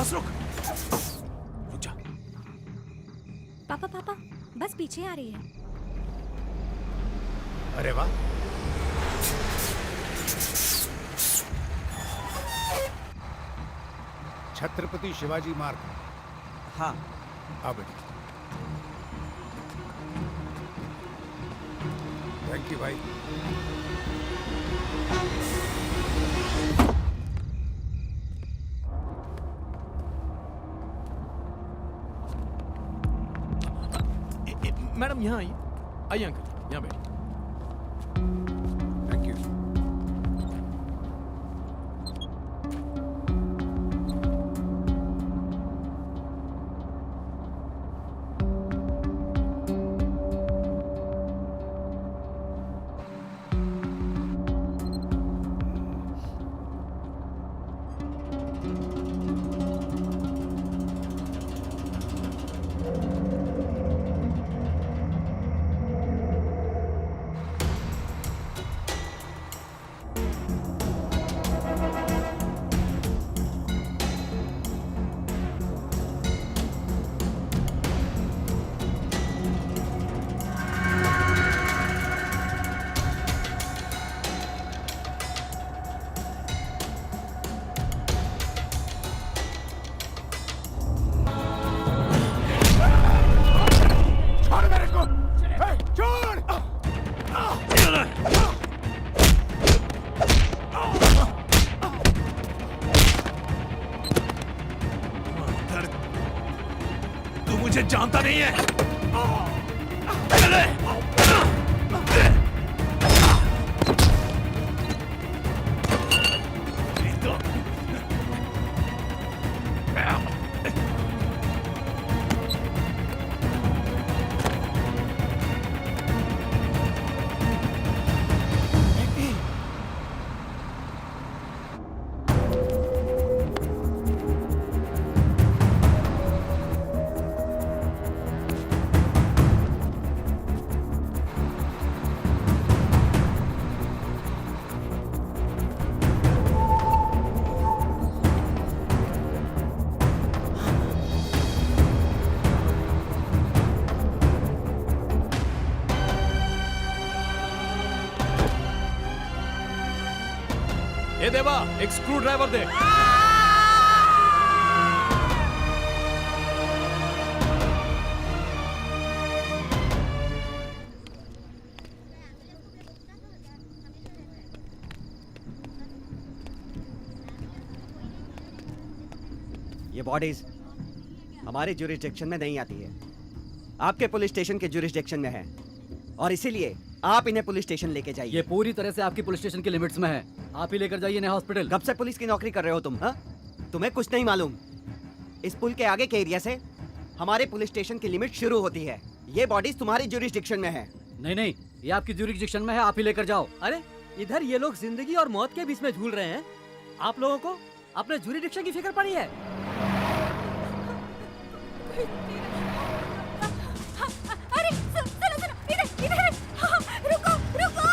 बस रुक जा। पापा पापा बस पीछे आ रही है। अरे वाह, छत्रपति शिवाजी मार्ग। हाँ, आ बेटी। थैंक यू भाई। मैडम यहाँ आइए, आइए अंकल, यहाँ बैठिए। Thank you. तू मुझे जानता नहीं है। चले। ए देवा, एक स्क्रू ड्राइवर दे। ये बॉडीज हमारे ज्यूरिसडिक्शन में नहीं आती है, आपके पुलिस स्टेशन के ज्यूरिसडिक्शन में है, और इसीलिए आप इन्हें पुलिस स्टेशन लेके जाइए। ये पूरी तरह से आपकी पुलिस स्टेशन के लिमिट्स में है, आप ही लेकर जाइए इन्हें हॉस्पिटल। कब से पुलिस की नौकरी कर रहे हो तुम? हाँ, तुम्हें कुछ नहीं मालूम? इस पुल के आगे के एरिया से हमारे पुलिस स्टेशन की लिमिट शुरू होती है। ये बॉडीज तुम्हारी ज्यूरिसडिक्शन में है। नहीं नहीं, ये आपकी ज्यूरिसडिक्शन में है, आप ही लेकर जाओ। अरे इधर ये लोग जिंदगी और मौत के बीच में झूल रहे हैं, आप लोगों को अपने ज्यूरिसडिक्शन की फिक्र पड़ी है? अरे सुनो सुनो, इधर इधर रुको रुको।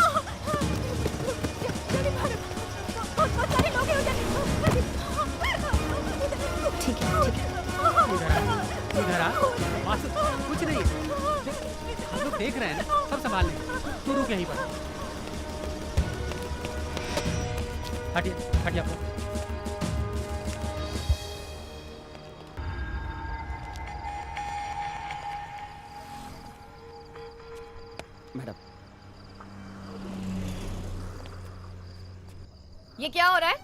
जल्दी भागो, बहुत सारे लोग हैं उधर। ठीक है ठीक है। इधर आ, मासूम, कुछ नहीं, हम लोग देख रहे हैं ना, सब संभाल लेंगे, तू रुक यहीं पर। हटिए हटिए आप लोग। मैडम, ये क्या हो रहा है?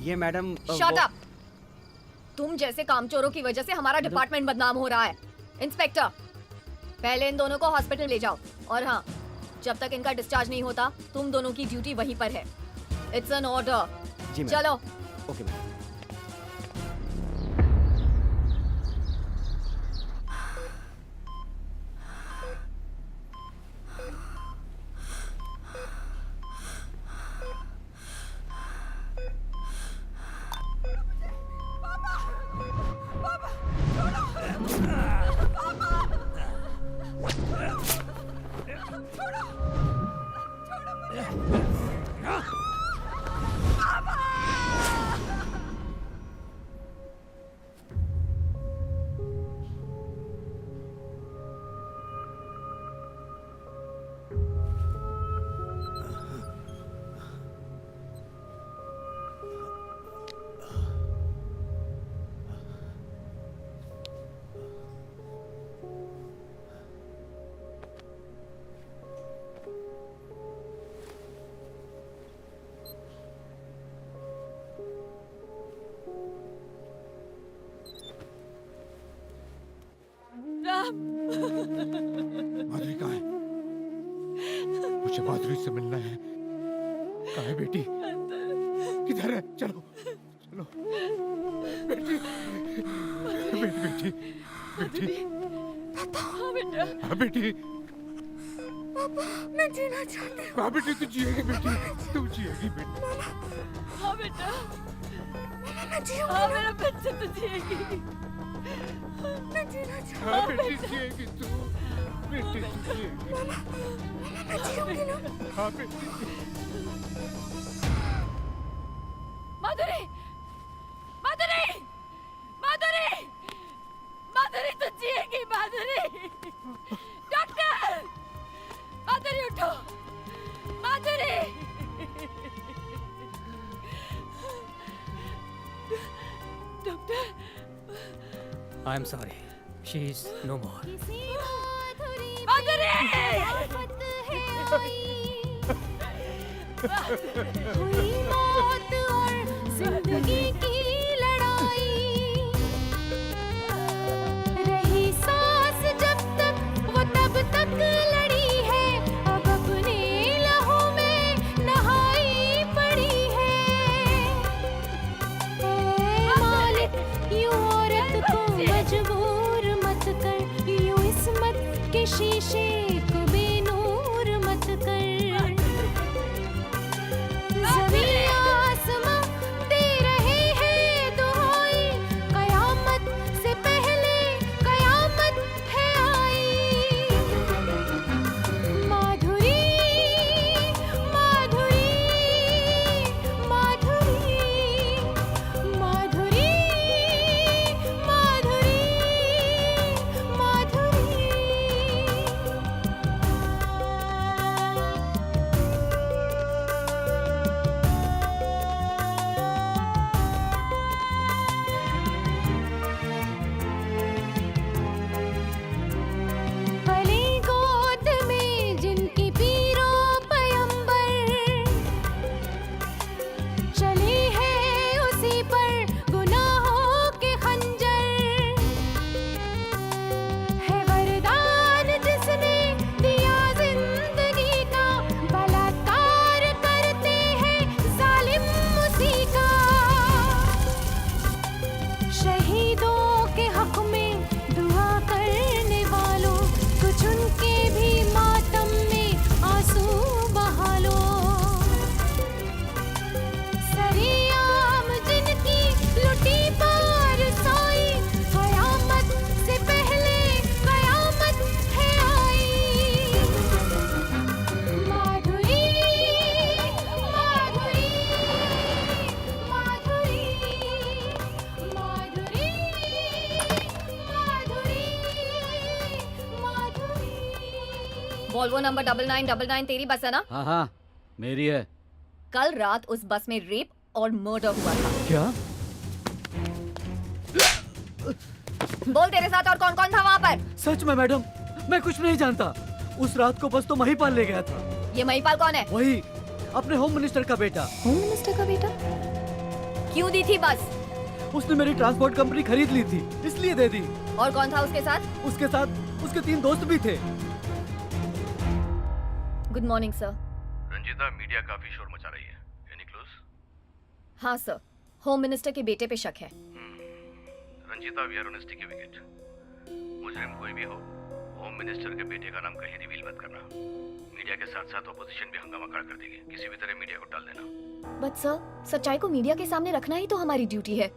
ये मैडम शट अप! तुम जैसे कामचोरों की वजह से हमारा डिपार्टमेंट बदनाम हो रहा है। इंस्पेक्टर, पहले इन दोनों को हॉस्पिटल ले जाओ, और हाँ, जब तक इनका डिस्चार्ज नहीं होता तुम दोनों की ड्यूटी वहीं पर है। It's an order. जी मैडम। चलो। Okay madam. मुझे माधुरी से मिलना है। कहाँ है बेटी? किधर है? चलो चलो बेटी, बेटी बेटी बेटी। हाँ बेटा, हाँ बेटी, पापा मैं जीना चाहती हूँ। हाँ बेटी तू जिएगी बेटी, तू जिएगी बेटी। हाँ बेटा, मैं जीऊंगी। हाँ मेरा बच्चा तो जिएगी। मैं जीना चाहती हूँ। हाँ बेटी जिएगी तू, बेटी तू जिएगी। मैं जीऊंगी ना। हाँ बेटी। माधुरी, माधुरी, माधुरी, माधुरी तो जिएगी। माधुरी, डॉक्टर, माधुरी उठो, Madhuri. Doctor, I am sorry, she is no more. Madhuri, हुई मौत और जिंदगी की लड़ाई, रही सांस जब तक वो तब तक लड़ी है, अब अपने लहू में नहाई पड़ी है। ए मालिक, यूं औरत को मजबूर मत कर, यूं इस्मत के शीशे को बेनूर मत कर। ज़मीं आसमां दे रहे हैं दुहाई, कयामत से पहले कयामत है आई। माधुरी, माधुरी, माधुरी, माधुरी, माधुरी, माधुरी। पली गोद में जिनकी पीरो पयंबर, चली है उसी पर गुनाहों के खंजर। है वरदान जिसने दिया जिंदगी का, बलात्कार करते हैं जालिम उसी का। शहीदों के हक में दुआ करने वालों, कुछ उनके भी मातम में आंसू बहा लो। सरियाम जिनकी लुटी पार सोई, कयामत से पहले कयामत है आई। माधुरी, माधुरी, माधुरी, माधुरी, माधुरी, माधुरी। वॉल्वो नंबर 9999 तेरी बस है ना? हाँ हाँ, मेरी है। कल रात उस बस में रेप और मर्डर हुआ था। क्या? बोल तेरे साथ और कौन कौन था वहाँ पर? सच में मैडम, मैं कुछ नहीं जानता। उस रात को बस तो महिपाल ले गया था। ये महिपाल कौन है? वही अपने होम मिनिस्टर का बेटा। होम मिनिस्टर का बेटा? क्यों दी थी बस? उसने मेरी ट्रांसपोर्ट कंपनी खरीद ली थी, इसलिए दे दी। और कौन था उसके साथ? उसके साथ उसके 3 दोस्त भी थे। Good morning sir. Ranjeeta, media काफी शोर मचा रही है। Any clues? हाँ सर, होम मिनिस्टर के बेटे पे शक है। Ranjeeta, we are on sticky wicket. मुजरिम कोई भी हो, होम मिनिस्टर के बेटे का नाम कहीं रिवील मत करना। मीडिया के साथ साथ ऑपोजिशन भी हंगामा खड़ा कर देगी। किसी भी तरह मीडिया को टाल देना। बट सर, सच्चाई को मीडिया के सामने रखना ही तो हमारी ड्यूटी है।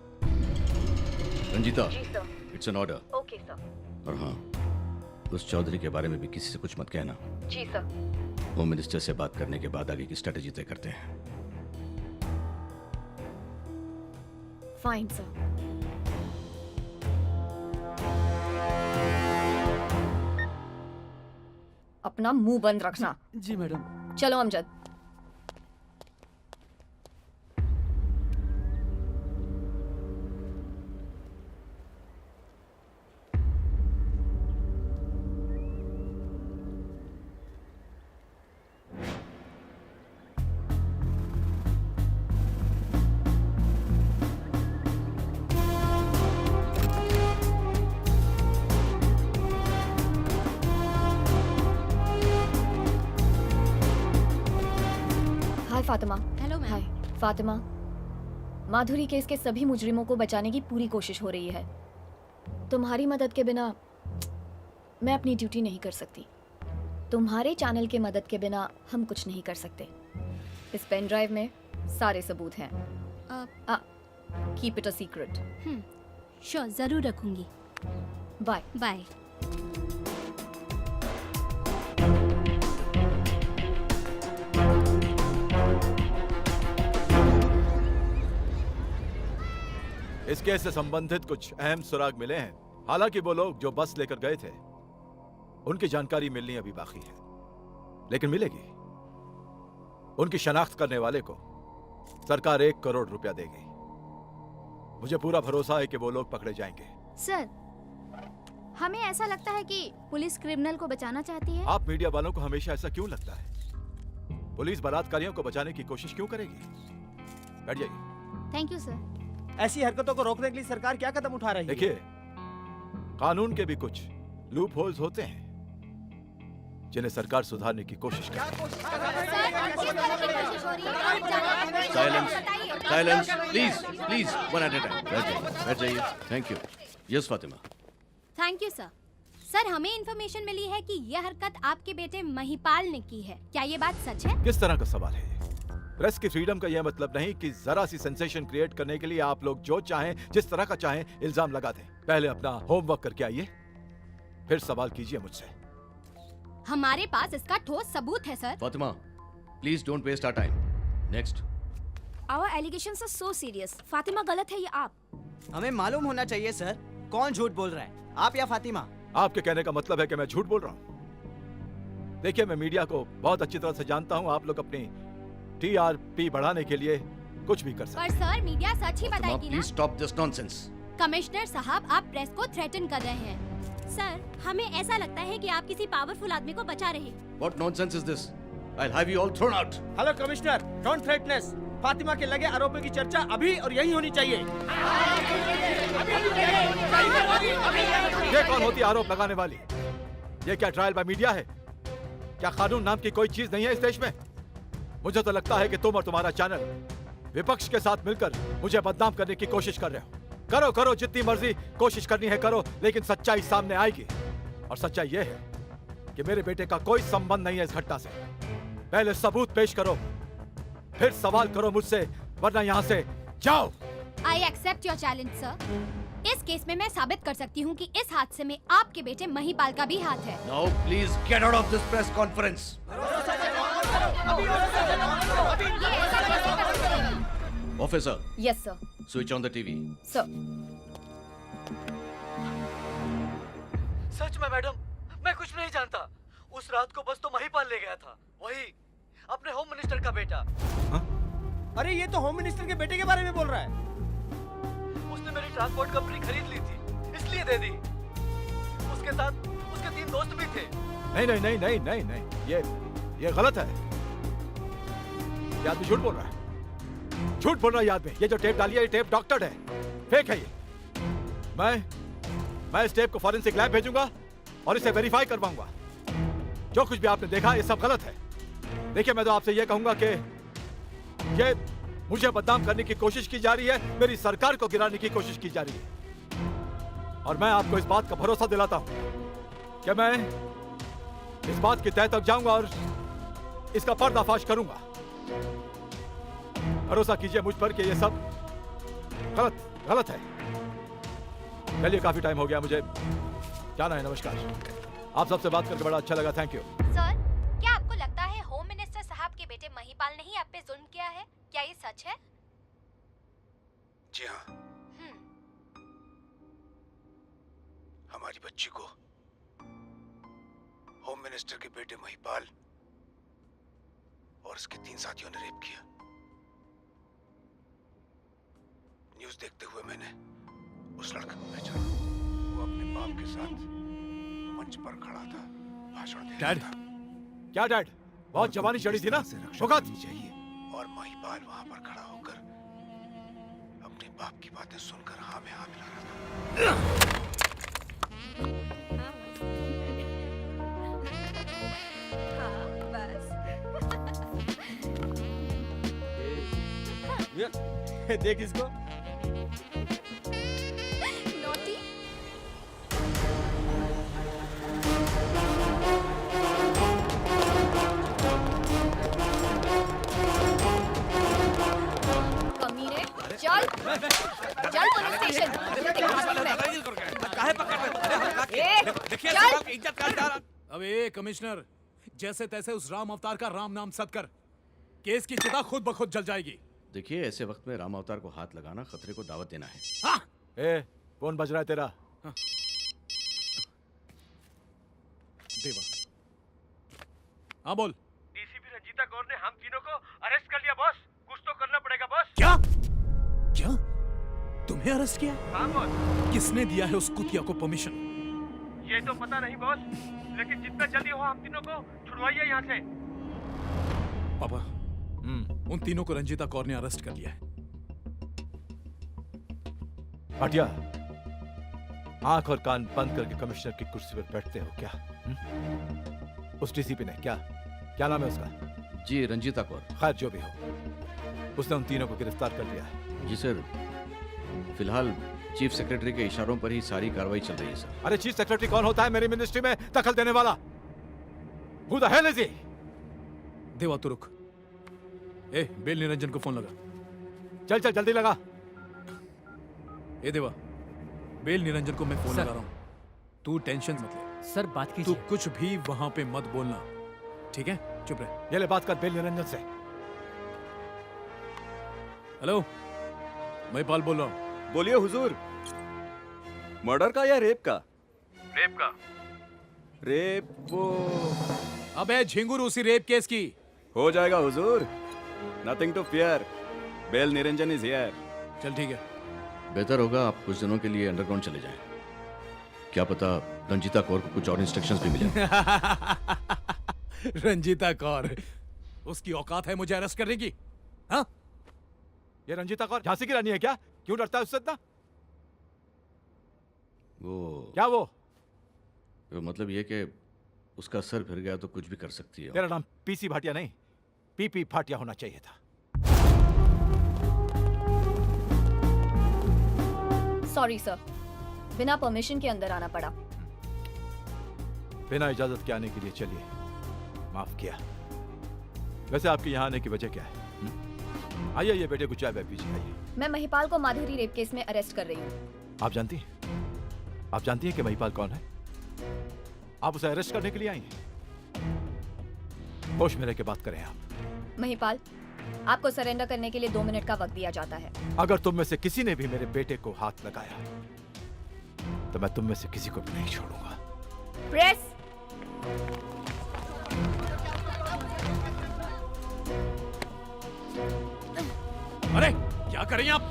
रंजीता, जी sir. It's an order. Okay sir. और हाँ, उस चौधरी के बारे में भी किसी से कुछ मत कहना। जी सर। होम मिनिस्टर से बात करने के बाद आगे की स्ट्रेटेजी तय करते हैं। Fine sir. अपना मुंह बंद रखना। जी मैडम। चलो Amjad. Hi Fatima. Hello ma'am. Hi Fatima, Madhuri case के सभी मुजरिमों को बचाने की पूरी कोशिश हो रही है। तुम्हारी मदद के बिना मैं अपनी ड्यूटी नहीं कर सकती। तुम्हारे चैनल के मदद के बिना हम कुछ नहीं कर सकते। इस पेन ड्राइव में सारे सबूत हैं। Keep it a secret. Sure, जरूर रखूंगी। बाय। बाय। इस केस से संबंधित कुछ अहम सुराग मिले हैं। हालांकि वो लोग जो बस लेकर गए थे उनकी जानकारी मिलनी अभी बाकी है, लेकिन मिलेगी। उनकी शनाख्त करने वाले को सरकार 1 करोड़ रुपया देगी। मुझे पूरा भरोसा है कि वो लोग पकड़े जाएंगे। सर, हमें ऐसा लगता है कि पुलिस क्रिमिनल को बचाना चाहती है। आप मीडिया वालों को हमेशा ऐसा क्यों लगता है? पुलिस बलात्कारियों को बचाने की कोशिश क्यों करेगी? बैठ जाइए। Thank you sir. ऐसी हरकतों को रोकने के लिए सरकार क्या कदम उठा रही है? देखिए, कानून के भी कुछ लूप होल्स होते हैं जिन्हें सरकार सुधारने की कोशिश कर रही है। Silence please please, one at a time. बैठ जाइए। Thank you. Yes Fatima. Thank you sir. Sir, हमें इन्फॉर्मेशन मिली है कि यह हरकत आपके बेटे महिपाल ने की है। क्या ये बात सच है? किस तरह का सवाल है ये? प्रेस की फ्रीडम का यह मतलब नहीं कि जरा सी सेंसेशन क्रिएट करने के लिए आप लोग जो चाहें, जिस तरह का चाहें, इल्जाम लगा दें। पहले अपना होमवर्क करके आइए, फिर सवाल कीजिए मुझसे। हमारे पास इसका ठोस सबूत है सर। Fatima, please don't waste our time. Next. Our allegations are so serious. Fatima गलत है या आप? हमें मालूम होना चाहिए सर, कौन झूठ बोल रहा है, आप या फातिमा? आपके कहने का मतलब है कि मैं झूठ बोल रहा हूं? देखिए, मैं मीडिया को बहुत अच्छी तरह से जानता हूं। आप लोग अपनी TRP बढ़ाने के लिए कुछ भी कर सकते हैं। पर सर, मीडिया सच ही बताएगी ना? Please stop this nonsense. Commissioner साहब, आप प्रेस को थ्रेटन कर रहे हैं। सर, हमें ऐसा लगता है कि आप किसी पावरफुल आदमी को बचा रहे हैं। What nonsense is this? I'll have you all thrown out. Hello commissioner, don't threaten us. Fatima के लगे आरोपों की चर्चा अभी और यही होनी चाहिए। ये कौन होती है आरोप लगाने वाली? ये क्या ट्रायल बाय मीडिया है? क्या कानून नाम की कोई चीज नहीं है इस देश में? मुझे तो लगता है कि तुम और तुम्हारा चैनल विपक्ष के साथ मिलकर मुझे बदनाम करने की कोशिश कर रहे हो। करो करो, जितनी मर्जी कोशिश करनी है करो, लेकिन सच्चाई सामने आएगी। और सच्चाई ये है कि मेरे बेटे का कोई संबंध नहीं है इस घटना से। पहले सबूत पेश करो, फिर सवाल करो मुझसे, वरना यहाँ से जाओ। I accept your challenge, sir. इस केस में मैं साबित कर सकती हूँ कि इस हादसे में आपके बेटे महिपाल का भी हाथ है। Now please get out of this press conference. Officer, yes sir. switch on the TV. Sir, सच में मैडम, मैं कुछ नहीं जानता। उस रात को बस तो महिपाल ले गया था, वही अपने होम मिनिस्टर का बेटा। अरे ये तो होम मिनिस्टर के बेटे के बारे में बोल रहा है। उसने मेरी ट्रांसपोर्ट कंपनी खरीद ली थी, इसलिए दे दी। उसके साथ उसके 3 दोस्त भी थे। नहीं नहीं नहीं नहीं नहीं नहीं, ये गलत है। ये आदमी झूठ बोल रहा है, झूठ बोल रहा है ये आदमी। ये जो टेप डाली है, ये टेप डॉक्टर्ड है, फेक है ये। मैं इस टेप को फॉरेंसिक लैब भेजूंगा और इसे वेरीफाई करवाऊंगा। जो कुछ भी आपने देखा ये सब गलत है। देखिए, मैं तो आपसे ये कहूंगा कि ये मुझे बदनाम करने की कोशिश की जा रही है, मेरी सरकार को गिराने की कोशिश की जा रही है। और मैं आपको इस बात का भरोसा दिलाता हूं कि मैं इस बात की तह तक जाऊंगा और इसका पर्दाफाश करूंगा। भरोसा कीजिए मुझ पर कि ये सब गलत है। चलिए, काफी टाइम हो गया, मुझे जाना है। नमस्कार। आप सबसे बात करके बड़ा अच्छा लगा। Thank you. सर, क्या आपको लगता है होम मिनिस्टर साहब के बेटे महिपाल ने ही आप पे जुल्म किया है? क्या ये सच है? जी हाँ, हमारी बच्ची को होम मिनिस्टर के बेटे महिपाल और उसके 3 साथियों ने रेप किया। न्यूज़ देखते हुए मैंने उस लड़के को पहचाना। वो अपने बाप के साथ मंच पर खड़ा था, भाषण दे रहा था। क्या डैड, बहुत जवानी चढ़ी थी ना? भुगत चाहिए। और महिपाल वहां पर खड़ा होकर अपने बाप की बातें सुनकर हाँ में हाँ मिला रहा था। देख इसको। नॉटी। कमीने, चल चल पुलिस स्टेशन। चल। अब ए कमिश्नर, जैसे तैसे उस राम अवतार का राम नाम सद कर, केस की चिता खुद ब खुद जल जाएगी। देखिए, ऐसे वक्त में राम अवतार को हाथ लगाना खतरे को दावत देना है। हाँ? ए, कौन बज रहा है तेरा? देवा। हाँ बोल। डीसीपी रंजीता कौर ने हम तीनों को अरेस्ट कर लिया बॉस। कुछ तो करना पड़ेगा बॉस। क्या? क्या? तुम्हें अरेस्ट किया? हाँ बॉस। किसने दिया है उस कुतिया को परमिशन? ये तो पता नहीं बॉस, लेकिन जितना जल्दी हो हम तीनों को छुड़वाइए यहाँ से। पापा, उन तीनों को रंजीता कौर ने अरेस्ट कर लिया है। भाटिया, आंख और कान बंद करके कमिश्नर की कुर्सी पर बैठते हो क्या? उस डीसीपी ने क्या नाम है उसका? जी, रंजीता कौर। खैर जो भी हो, उसने उन तीनों को गिरफ्तार कर लिया है। जी सर, फिलहाल चीफ सेक्रेटरी के इशारों पर ही सारी कार्रवाई चल रही है सर। अरे चीफ सेक्रेटरी कौन होता है मेरी मिनिस्ट्री में दखल देने वाला? Who the hell is he? देवा तू रुक। ए, बेल निरंजन को फोन लगा। चल जल्दी लगा। ए देवा, बेल निरंजन को मैं फोन लगा रहा हूँ। तू टेंशन मत ले। सर बात तू कीजिए। कुछ भी वहां पे मत बोलना, ठीक है? चुप रह। ये ले बात कर बेल निरंजन से। हेलो, मैं पाल बोल रहा हूँ। बोलिए हुजूर। मर्डर का या रेप का? रेप का। रेप वो अबे झिंगुर, उसी रेप केस की। हो जाएगा हुजूर। Nothing to fear. Bail Niranjan is here. चल ठीक है। बेहतर होगा आप कुछ दिनों के लिए अंडरग्राउंड चले जाएं। क्या पता रंजीता कौर को कुछ और इंस्ट्रक्शंस भी मिले। रंजीता कौर, उसकी औकात है मुझे अरेस्ट करने की? हाँ? ये रंजीता कौर झांसी की रानी है क्या? क्यों डरता है उससे इतना? क्या वो? मतलब ये कि उसका सर फिर गया तो कुछ भी कर सकती है। तेरा नाम पीसी भाटिया नहीं, पीपी भाटिया होना चाहिए था। सॉरी सर, बिना परमिशन के अंदर आना पड़ा। बिना इजाजत के आने के लिए चलिए, माफ किया। वैसे आपके यहाँ आने की वजह क्या है? आइए ये बेटे को चाय वाय पीजिए। आइए। मैं महिपाल को माधुरी रेप केस में अरेस्ट कर रही हूँ। आप जानती हैं कि महिपाल कौन है? आप उसे अरेस्ट करने के लिए आई हैं? होश में रह के बात करें आप। महिपाल, आपको सरेंडर करने के लिए 2 मिनट का वक्त दिया जाता है। अगर तुम में से किसी ने भी मेरे बेटे को हाथ लगाया तो मैं तुम में से किसी को भी नहीं छोड़ूंगा। प्रेस। अरे क्या कर रही हैं आप?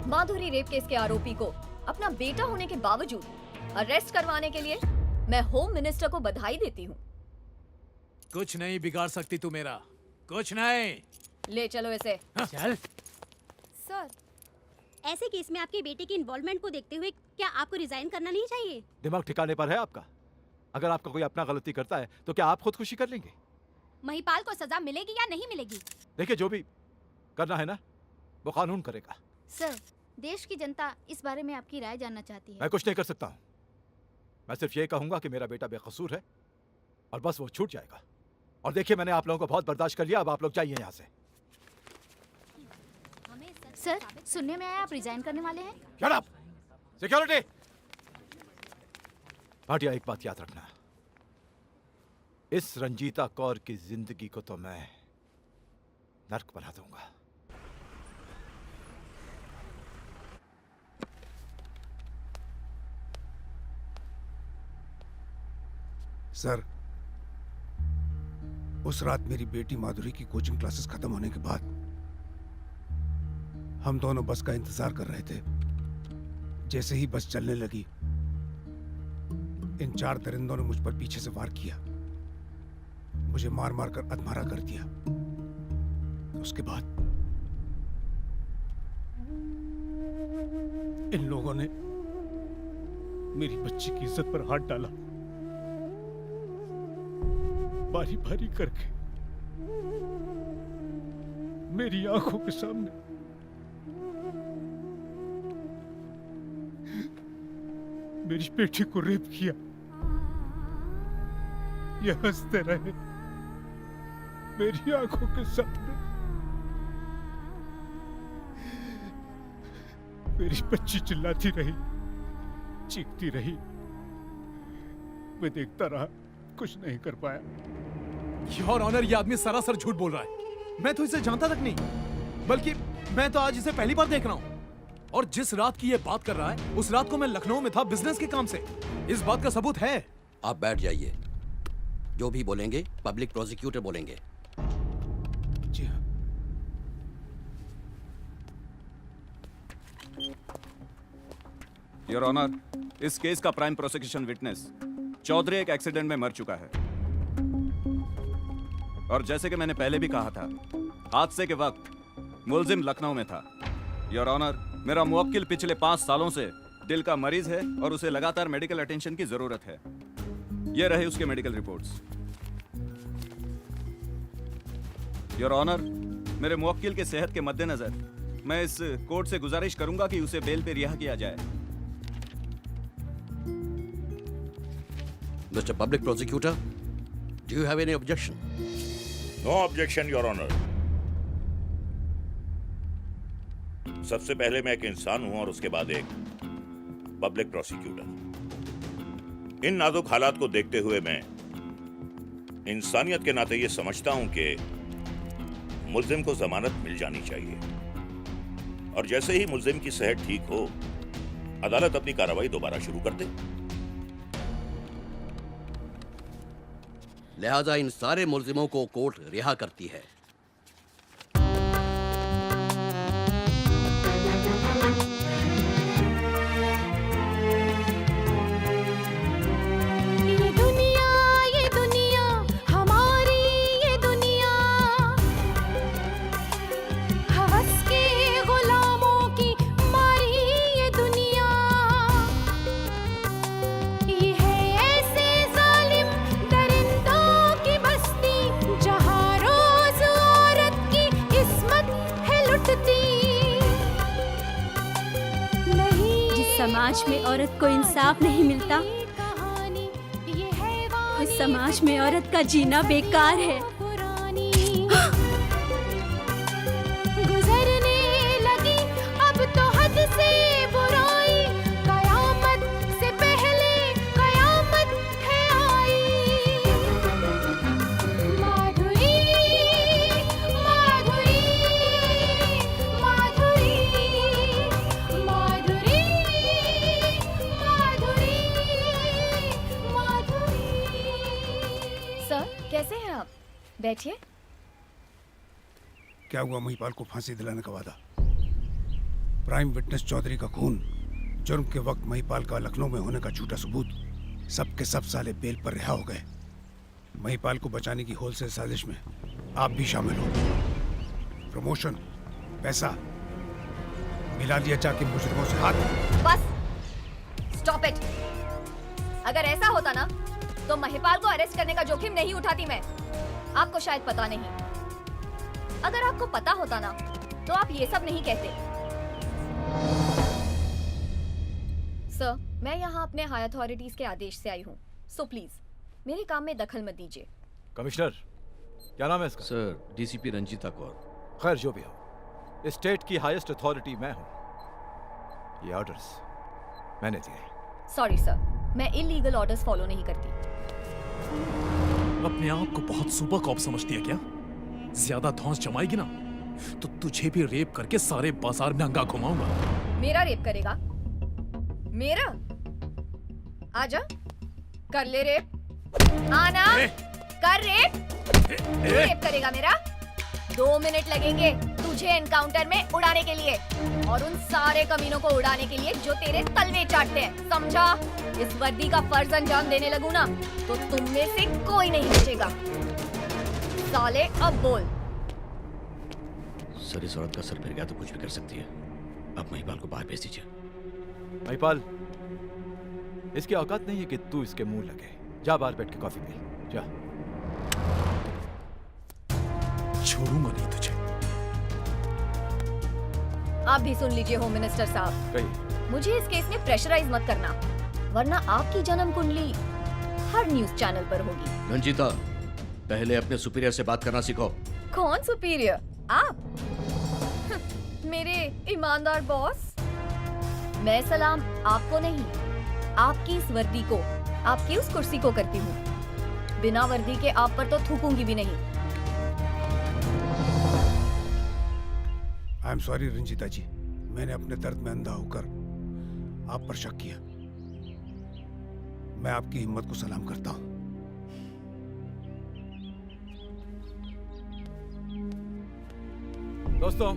माधुरी रेप केस के आरोपी को अपना बेटा होने के बावजूद अरेस्ट करवाने के लिए मैं होम मिनिस्टर को बधाई देती हूँ। कुछ नहीं बिगाड़ सकती तू मेरा, कुछ नहीं। ले चलो इसे। चल। सर, ऐसे केस में आपके बेटे की इन्वॉल्वमेंट को देखते हुए क्या आपको रिजाइन करना नहीं चाहिए? दिमाग ठिकाने पर है आपका? अगर आपका कोई अपना गलती करता है तो क्या आप खुदकुशी कर लेंगे? महिपाल को सजा मिलेगी या नहीं मिलेगी? देखिए, जो भी करना है ना वो कानून करेगा। सर, देश की जनता इस बारे में आपकी राय जानना चाहती है। मैं कुछ नहीं कर सकता हूँ। मैं सिर्फ ये कहूंगा कि मेरा बेटा बेकसूर है और बस वो छूट जाएगा। और देखिए, मैंने आप लोगों को बहुत बर्दाश्त कर लिया, अब आप लोग जाइए यहाँ से। सर, सुनने में आया आप रिजाइन करने वाले हैं। Shut up! सिक्योरिटी! भाटिया, एक बात याद रखना, इस रंजीता कौर की जिंदगी को तो मैं नर्क बना दूंगा। सर, उस रात मेरी बेटी माधुरी की कोचिंग क्लासेस खत्म होने के बाद हम दोनों बस का इंतजार कर रहे थे। जैसे ही बस चलने लगी, इन 4 दरिंदों ने मुझ पर पीछे से वार किया, मुझे मार मार कर अधमरा कर दिया। उसके बाद इन लोगों ने मेरी बच्ची की इज्जत पर हाथ डाला, बारी बारी करके मेरी आंखों के सामने मेरी बेटी को रेप किया। ये हंसते रहे मेरी आंखों के सामने। मेरी बच्ची चिल्लाती रही, चीखती रही। मैं देखता रहा, कुछ नहीं कर पाया। योर ऑनर, ये आदमी सरासर झूठ बोल रहा है। मैं तो इसे जानता तक नहीं, बल्कि मैं तो आज इसे पहली बार देख रहा हूँ। और जिस रात की ये बात कर रहा है, उस रात को मैं लखनऊ में था बिजनेस के काम से। इस बात का सबूत है। आप बैठ जाइए। जो भी बोलेंगे पब्लिक प्रोसिक्यूटर बोलेंगे। जी हाँ। योर ऑनर, इस केस का प्राइम प्रोसिक्यूशन विटनेस चौधरी एक एक्सीडेंट में मर चुका है। और जैसे कि मैंने पहले भी कहा था, हादसे के वक्त मुलजिम लखनऊ में था। योर ऑनर, मेरा मुवक्किल पिछले 5 सालों से दिल का मरीज है और उसे लगातार मेडिकल अटेंशन की जरूरत है। ये रहे उसके मेडिकल रिपोर्ट्स। योर ऑनर, मेरे मुवक्किल के सेहत के मद्देनजर मैं इस कोर्ट से गुजारिश करूंगा कि उसे बेल पे रिहा किया जाए। Mister public prosecutor, do you have any objection? No objection your honour. सबसे पहले मैं एक इंसान हूं और उसके बाद एक पब्लिक प्रोसिक्यूटर। इन नाजुक हालात को देखते हुए मैं इंसानियत के नाते यह समझता हूं कि मुल्जिम को जमानत मिल जानी चाहिए। और जैसे ही मुल्जिम की सेहत ठीक हो, अदालत अपनी कार्रवाई दोबारा शुरू कर दे। लिहाजा इन सारे मुल्जिमों को कोर्ट रिहा करती है। ये दुनिया हमारी, ये दुनिया हवस के गुलामों की मारी, ये दुनिया। ये है ऐसे जालिम दरिंदों की बस्ती, जहाँ रोज औरत की किस्मत है लुटती। जिस समाज में औरत को इंसाफ नहीं मिलता, उस समाज में औरत का जीना बेकार है। गुजरने लगी अब तो हद से बुराई, कयामत से पहले कयामत है आई। माधुरी माधुरी माधुरी माधुरी माधुरी माधुरी। सर, कैसे हैं आप? बैठिए। क्या हुआ महिपाल को फांसी दिलाने का वादा? प्राइम विटनेस चौधरी का खून, जुर्म के वक्त महिपाल का लखनऊ में होने का झूठा सबूत, सब के सब साले बेल पर रिहा हो गए। महिपाल को बचाने की होलसेल साजिश में आप भी शामिल हो। प्रमोशन, पैसा मिला लिया जाके मुजरिमों से हाथ। बस, स्टॉप इट। अगर ऐसा होता ना, तो महिपाल को अरेस्ट करने का जोखिम नहीं उठाती मैं। आपको शायद पता नहीं। अगर आपको पता होता ना, तो आप ये सब नहीं कहते। सर, मैं यहाँ अपने हाई अथॉरिटीज के आदेश से आई हूँ, सो प्लीज मेरे काम में दखल मत दीजिए। कमिश्नर, क्या नाम है इसका? Sir, DCP Ranjeeta Kaur. खैर जो भी हो, इस स्टेट की हाईएस्ट अथॉरिटी मैं हूँ। ये ऑर्डर्स मैंने दिए। सॉरी सर, मैं इलीगल ऑर्डर्स फॉलो नहीं करती। अपने आप को बहुत सुपर कॉप समझती है क्या? ज्यादा धौंस जमाएगी ना, तो तुझे भी रेप करके सारे बाजार में अंगा घुमाऊंगा। मेरा रेप करेगा? मेरा? आजा, कर ले रेप। आना, कर रेप। तू रेप करेगा मेरा? 2 मिनट लगेंगे तुझे एनकाउंटर में उड़ाने के लिए, और उन सारे कमीनों को उड़ाने के लिए जो तेरे तलवे चाटते हैं, समझा? इस वर्दी का फर्ज अंजाम देने लगूं ना, तो तुम में से कोई नहीं बचेगा। साले, अब बोल। सर, इस औरत का सर फिर गया तो कुछ भी कर सकती है। अब महिपाल को बाहर भेज दीजिए। महिपाल, इसकी औकात नहीं है कि तू इसके मुंह लगे। जा बाहर बैठ के कॉफी पी, जा। छोड़ूंगा नहीं तुझे। आप भी सुन लीजिए होम मिनिस्टर साहब, कहिए। मुझे इस केस में प्रेशराइज मत करना, वरना आपकी जन्म कुंडली हर न्यूज चैनल पर होगी। रंजीता, पहले अपने सुपीरियर से बात करना सीखो। कौन सुपीरियर? आप? मेरे ईमानदार बॉस। मैं सलाम आपको नहीं, आपकी इस वर्दी को, आपकी उस कुर्सी को करती हूँ। बिना वर्दी के आप पर तो थूकूंगी भी नहीं। आई एम सॉरी रंजीता जी, मैंने अपने दर्द में अंधा होकर आप पर शक किया। मैं आपकी हिम्मत को सलाम करता हूं। दोस्तों,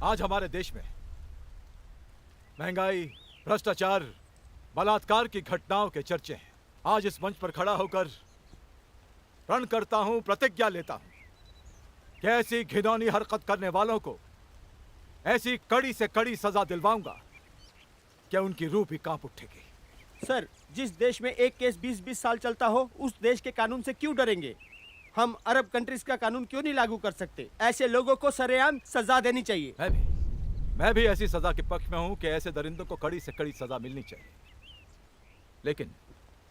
आज हमारे देश में महंगाई, भ्रष्टाचार, बलात्कार की घटनाओं के चर्चे हैं। आज इस मंच पर खड़ा होकर प्रण करता हूं, प्रतिज्ञा लेता हूं कि ऐसी घिनौनी हरकत करने वालों को ऐसी कड़ी से कड़ी सजा दिलवाऊंगा कि उनकी रूह भी कांप उठेगी। सर, जिस देश में एक केस 20-20 साल चलता हो, उस देश के कानून से क्यों डरेंगे? हम अरब कंट्रीज का कानून क्यों नहीं लागू कर सकते? ऐसे लोगों को सरेआम सजा देनी चाहिए। मैं भी ऐसी सजा के पक्ष में हूं कि ऐसे दरिंदों को कड़ी से कड़ी सजा मिलनी चाहिए। लेकिन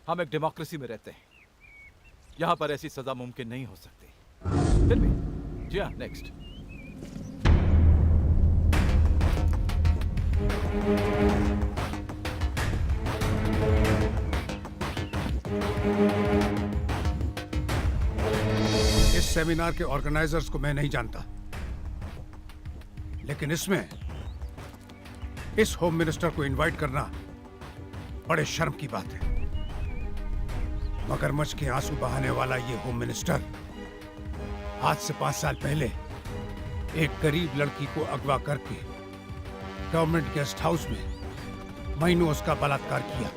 हम एक डेमोक्रेसी में रहते हैं, यहां पर ऐसी सजा मुमकिन नहीं हो सकती। फिर भी जी हाँ, नेक्स्ट। इस सेमिनार के ऑर्गेनाइजर्स को मैं नहीं जानता, लेकिन इसमें इस होम मिनिस्टर को इनवाइट करना बड़े शर्म की बात है। मगरमच्छ के आंसू बहाने वाला ये होम मिनिस्टर आज से 5 साल पहले एक गरीब लड़की को अगवा करके गवर्नमेंट गेस्ट हाउस में महीनों उसका बलात्कार किया।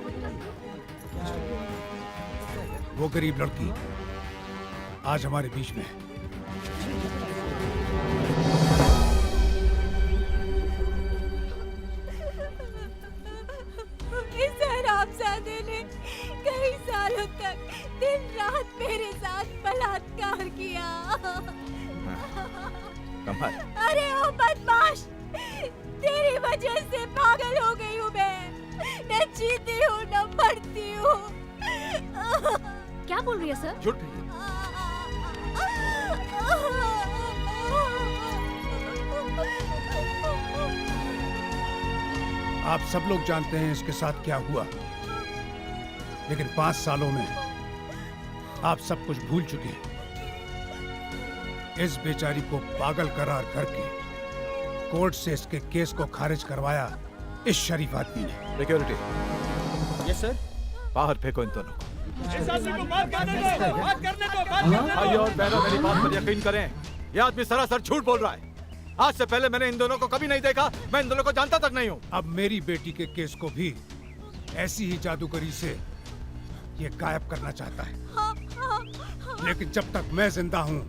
वो गरीब लड़की आज हमारे बीच में है। इस हरामजादे ने कई सालों तक दिन रात मेरे साथ बलात्कार किया। कमाल। अरे ओ बदमाश, तेरी वजह से पागल हो गई हूँ मैं। न जीती हूँ न मरती हूँ। क्या बोल रही है सर? झूठ नहीं। आप सब लोग जानते हैं इसके साथ क्या हुआ, लेकिन 5 सालों में आप सब कुछ भूल चुके हैं। इस बेचारी को पागल करार करके कोर्ट से इसके केस को खारिज करवाया इस शरीफ आदमी ने। सिक्योरिटी। Yes sir. बाहर फेंको इन दोनों को। बात करने दो। भाई और बहनों, मेरी बात पर यकीन करें, ये आदमी सरासर झूठ बोल रहा है। आज से पहले मैंने इन दोनों को कभी नहीं देखा, मैं इन दोनों को जानता तक नहीं हूँ। अब मेरी बेटी के केस को भी ऐसी ही जादूगरी से ये गायब करना चाहता है, लेकिन जब तक मैं जिंदा हूँ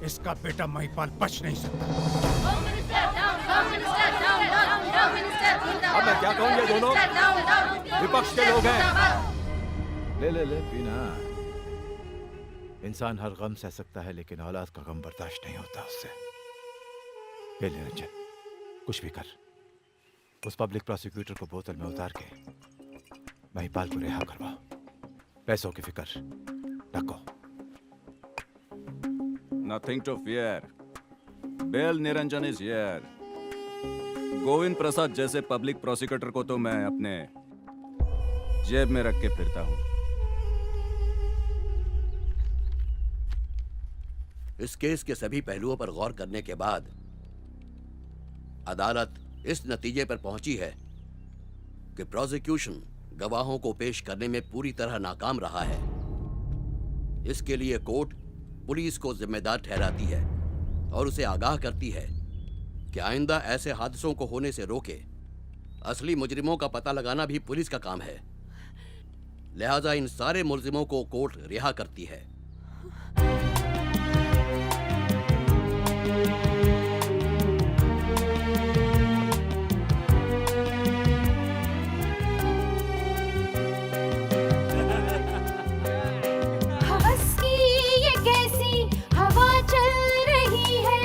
इसका बेटा महिपाल बच नहीं सकता। अब मैं क्या कहूँ, ये दोनों विपक्ष के लोग हैं। ले पीना। इंसान हर गम सह सकता है, लेकिन औलाद का गम बर्दाश्त नहीं होता उससे। ले रंजन, कुछ भी कर, उस पब्लिक प्रोसिक्यूटर को बोतल में उतार के महिपाल को रिहा करवाओ। पैसों की फिक्र रखो। Nothing to fear. Bail Niranjan is here. Govind Prasad जैसे पब्लिक प्रोसिक्यूटर को तो मैं अपने जेब में रख के फिरता हूँ। इस केस के सभी पहलुओं पर गौर करने के बाद अदालत इस नतीजे पर पहुंची है कि प्रोसिक्यूशन गवाहों को पेश करने में पूरी तरह नाकाम रहा है। इसके लिए कोर्ट पुलिस को जिम्मेदार ठहराती है और उसे आगाह करती है कि आइंदा ऐसे हादसों को होने से रोके। असली मुजरिमों का पता लगाना भी पुलिस का काम है, लिहाजा इन सारे मुलजिमों को कोर्ट रिहा करती है। हवस की ये कैसी हवा चल रही है,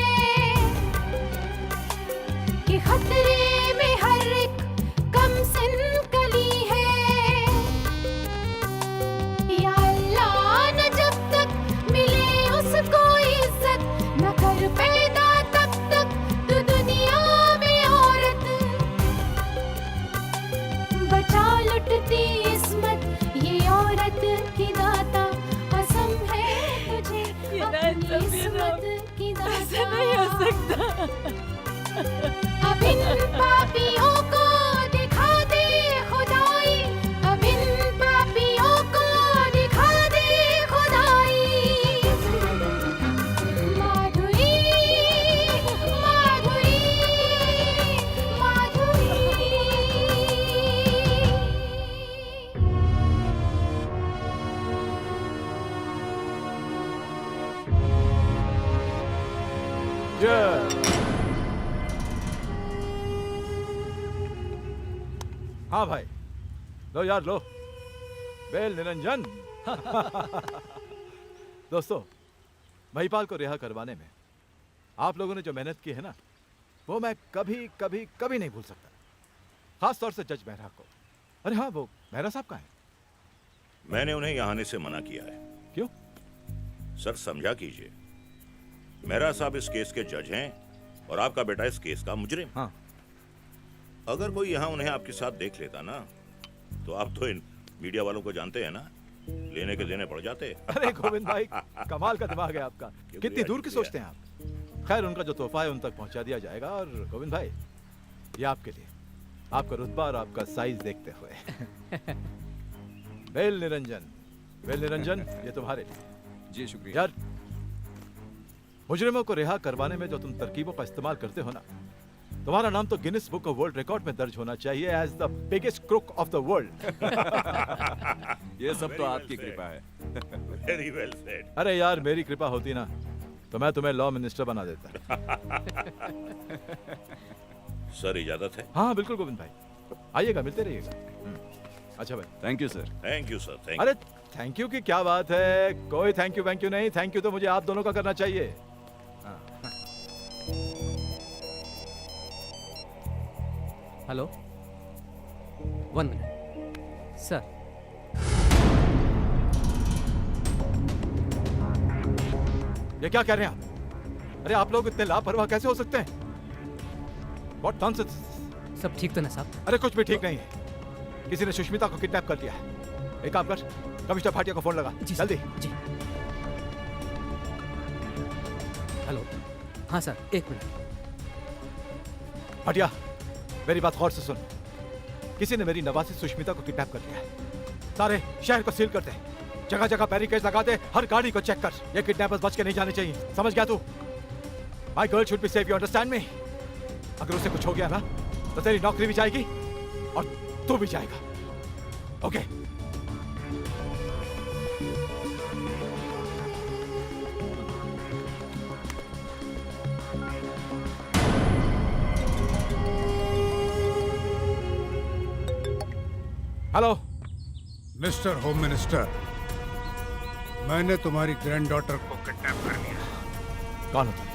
अब इन पापियों को दिखा दे खुदाई, अब इन पापियों को दिखा दे खुदाई। माधुरी माधुरी माधुरी। हाँ भाई, लो यार लो, बेल निरंजन। दोस्तों, महिपाल को रिहा करवाने में आप लोगों ने जो मेहनत की है ना, वो मैं कभी कभी कभी नहीं भूल सकता। खास तौर से जज मेहरा को। अरे हाँ, वो मेहरा साहब कहाँ हैं? मैंने उन्हें यहाँ आने से मना किया है। क्यों? सर समझा कीजिए, मेहरा साहब इस केस के जज हैं और आपका बेटा इस केस का मुजरिम। हाँ। अगर कोई यहाँ उन्हें आपके साथ देख लेता ना, तो आप तो इन मीडिया वालों को जानते हैं ना, लेने के देने पड़ जाते। अरे गोविंद भाई, कमाल का दिमाग है आपका। कितनी दूर की सोचते हैं आप। खैर, उनका जो तोहफा है उन तक पहुंचा दिया जाएगा। और गोविंद भाई, ये आपके लिए, आपका रुतबा और आपका साइज देखते हुए। बेल निरंजन, बेल निरंजन, ये तुम्हारे लिए। जी शुक्रिया। यार, मुजरिमों को रिहा करवाने में जो तुम तरकीबों का इस्तेमाल करते हो ना, तुम्हारा नाम तो Guinness book of world record में दर्ज होना चाहिए as the biggest crook of the world. ये सब तो आपकी कृपा है। Very well said. अरे यार, मेरी कृपा होती ना तो मैं तुम्हें लॉ मिनिस्टर बना देता। सर इजाजत है? हाँ बिल्कुल गोविंद भाई, आइएगा, मिलते रहिएगा। अच्छा भाई, thank you sir. Thank you sir, thank. अरे थैंक यू की क्या बात है, कोई थैंक यू नहीं। थैंक यू तो मुझे आप दोनों का करना चाहिए। Hello, 1 minute sir. ये क्या कह रहे हैं आप? अरे आप लोग इतने लापरवाह कैसे हो सकते हैं? What nonsense! सब ठीक तो ना साहब? अरे कुछ भी ठीक नहीं है। किसी ने सुष्मिता को किडनैप कर लिया है। एक काम कर, कमिश्नर भाटिया को फोन लगा। जल्दी। जी। हेलो, हाँ सर, 1 मिनट। भाटिया, मेरी बात गौर से सुन। किसी ने मेरी नवासी सुष्मिता को किडनैप कर लिया है। सारे शहर को सील कर दे, जगह जगह बैरिकेड लगा दे, हर गाड़ी को चेक कर। ये किडनैपर्स बच के नहीं जाने चाहिए, समझ गया तू? My girl should be safe, you understand me? अगर उसे कुछ हो गया ना, तो तेरी नौकरी भी जाएगी और तू भी जाएगा। Okay? Hello mister home minister, मैंने तुम्हारी ग्रैंड डॉटर को किडनैप कर लिया। कौन हो तुम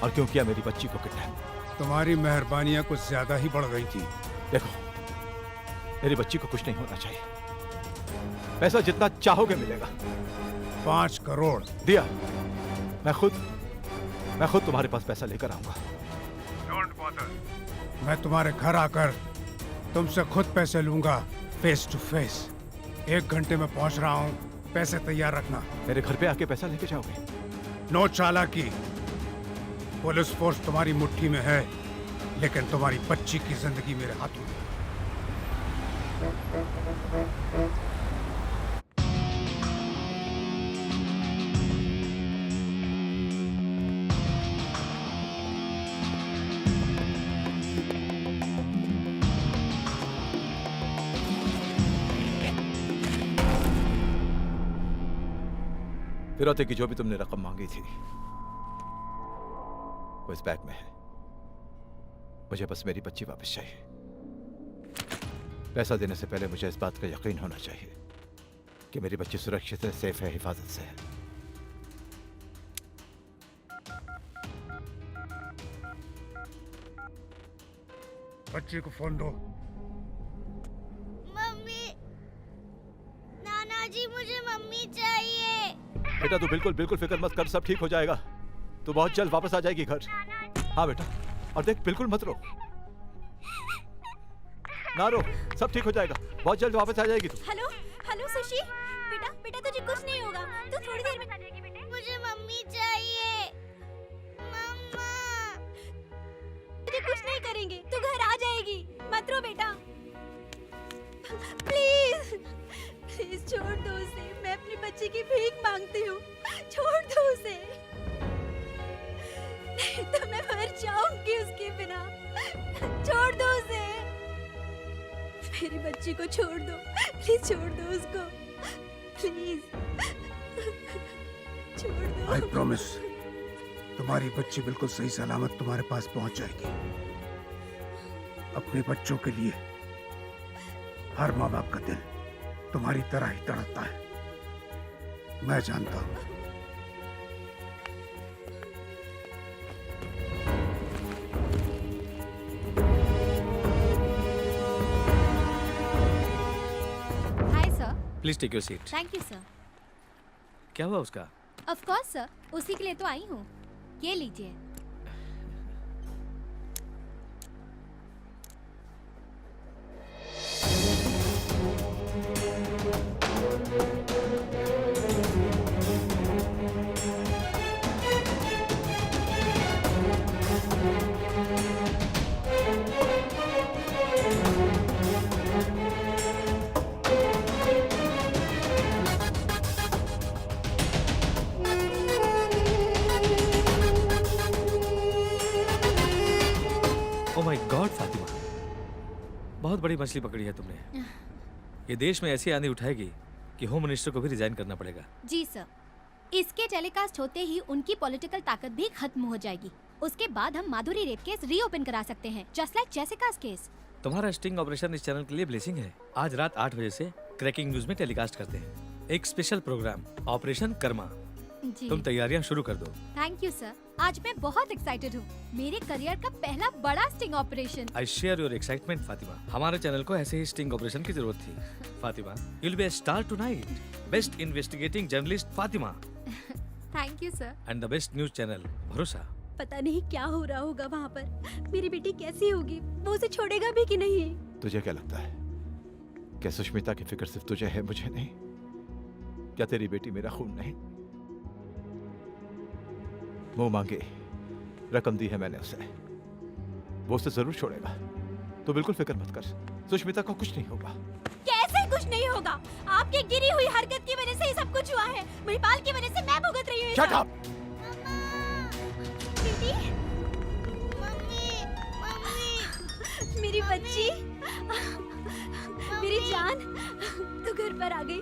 और क्यों किया मेरी बच्ची को किडनैप? तुम्हारी मेहरबानियां कुछ ज्यादा ही बढ़ गई थी। देखो, मेरी बच्ची को कुछ नहीं होना चाहिए। पैसा जितना चाहोगे मिलेगा। 5 करोड़ दिया। मैं खुद तुम्हारे पास पैसा लेकर आऊंगा। डोंट बॉदर, मैं तुम्हारे घर आकर तुमसे खुद पैसे लूंगा, फेस टू फेस। 1 घंटे में पहुंच रहा हूं, पैसे तैयार रखना। मेरे घर पे आके पैसा लेके जाओगे? नो चालाकी। पुलिस फोर्स तुम्हारी मुट्ठी में है, लेकिन तुम्हारी बच्ची की जिंदगी मेरे हाथों में। फिरौते की जो भी तुमने रकम मांगी थी वो इस बैग में है। मुझे बस मेरी बच्ची वापस चाहिए। पैसा देने से पहले मुझे इस बात का यकीन होना चाहिए कि मेरी बच्ची सुरक्षित है, सेफ है, हिफाजत से है। बच्ची को फोन दो। मम्मी, नाना जी मुझे मम्मी चाहिए। बेटा तू बिल्कुल फिक्र मत कर, सब ठीक हो जाएगा। तू बहुत जल्द वापस आ जाएगी घर। हाँ बेटा, और देख बिल्कुल मत रो, ना रो, सब ठीक हो जाएगा। बहुत जल्द वापस आ जाएगी तू। हेलो हेलो सुशी, बेटा तुझे कुछ नहीं होगा, तू थोड़ी देर में आ जाएगी बेटे। मुझे मम्मी चाहिए। मम्मा। तुझे कुछ नहीं करेंगे, तू घर आ जाएगी। मत रो बेटा, प्लीज प्लीज छोड़ दो उसे। मैं अपनी बच्ची की भीख मांगती हूँ, छोड़ दो उसे, नहीं तो मैं मर जाऊंगी उसके बिना। छोड़ दो उसे, मेरी बच्ची को छोड़ दो, प्लीज छोड़ दो उसको, प्लीज छोड़ दो। आई प्रॉमिस, तुम्हारी बच्ची बिल्कुल सही सलामत तुम्हारे पास पहुंच जाएगी। अपने बच्चों के लिए हर माँ बाप का दिल तुम्हारी तरह ही तड़पता है, मैं जानता हूँ। Hi sir. Please take your seat. Thank you sir. क्या हुआ उसका? ऑफ कोर्स सर, उसी के लिए तो आई हूँ। ये लीजिए। ओह माय गॉड फातिमा, बहुत बड़ी मछली पकड़ी है तुमने। ये देश में ऐसी आंधी उठाएगी कि होम मिनिस्टर को भी रिजाइन करना पड़ेगा। जी सर, इसके टेलीकास्ट होते ही उनकी पॉलिटिकल ताकत भी खत्म हो जाएगी। उसके बाद हम माधुरी रेप केस रीओपन करा सकते हैं, जस्ट लाइक जेसिका's केस। तुम्हारा स्टिंग ऑपरेशन इस चैनल के लिए ब्लेसिंग है। आज रात 8 बजे से क्रैकिंग न्यूज में टेलीकास्ट करते हैं एक स्पेशल प्रोग्राम, ऑपरेशन कर्मा। जी। तुम तैयारियां शुरू कर दो। थैंक यू सर, आज मैं बहुत एक्साइटेड हूँ। मेरे करियर का पहला बड़ा sting operation. I share your excitement Fatima. हमारे चैनल को ऐसे ही स्टिंग ऑपरेशन की जरूरत थी। Fatima, you'll be a star tonight. Best investigating journalist Fatima thank you sir. and the best news channel भरोसा। पता नहीं क्या हो रहा होगा वहाँ पर। मेरी बेटी कैसी होगी, वो उसे छोड़ेगा भी कि नहीं? तुझे क्या लगता है, क्या सुष्मिता की फिक्र सिर्फ तुझे है, मुझे नहीं? क्या तेरी बेटी मेरा खून नहीं? मुंह मांगे रकम दी है मैंने उसे, वो उसे जरूर छोड़ेगा। तो बिल्कुल फिक्र मत कर, सुष्मिता को कुछ नहीं होगा। कैसे कुछ नहीं होगा? आपकी गिरी हुई हरकत की वजह से ही सब कुछ हुआ है। महिपाल की वजह से मैं भुगत रही हूँ। Shut up! बेटी, मेरी बच्ची, मेरी जान, तू घर पर आ गई।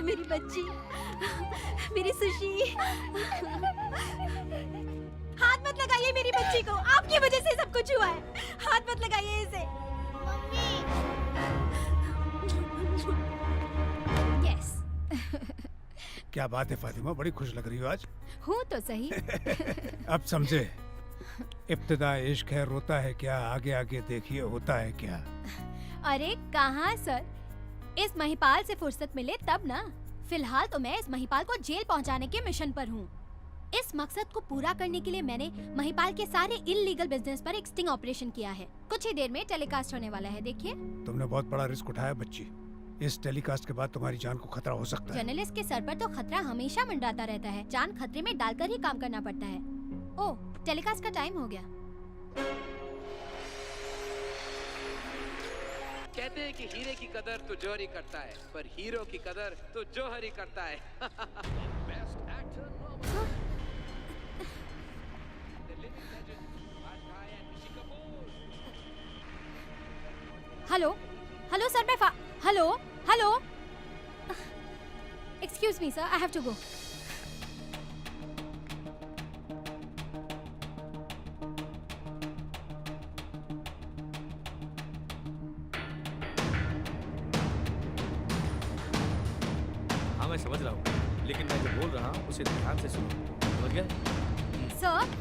मेरी बच्ची, मेरी सुशी। हाथ मत लगाइए मेरी बच्ची को, आपकी वजह से सब कुछ हुआ है। हाथ मत लगाइए इसे। यस। क्या बात है फातिमा, बड़ी खुश लग रही हो आज। हूँ तो सही। अब समझे, इब्तिदा इश्क है, रोता है क्या, आगे आगे देखिए होता है क्या। अरे कहाँ सर, इस महिपाल से फुर्सत मिले तब ना। फिलहाल तो मैं इस महिपाल को जेल पहुंचाने के मिशन पर हूँ। इस मकसद को पूरा करने के लिए मैंने महिपाल के सारे इल्लीगल बिजनेस पर एक स्टिंग ऑपरेशन किया है। कुछ ही देर में टेलीकास्ट होने वाला है, देखिए। तुमने बहुत बड़ा रिस्क उठाया बच्ची। इस टेलीकास्ट के बाद तुम्हारी जान को खतरा हो सकता है। जर्नलिस्ट के सर पर तो खतरा हमेशा मंडराता रहता है। जान खतरे में डालकर ही काम करना पड़ता है। ओह, टेलीकास्ट का टाइम हो गया। कहते हैं कि हीरे की कदर तो जौहरी करता है, पर हीरो की कदर तो जौहरी करता है। हेलो हेलो सर, मैं hello hello, excuse me sir, I have to go. हाँ मैं समझ रहा हूँ, लेकिन मैं जो बोल रहा हूँ उसे ध्यान से सुनो, समझ गए? सर,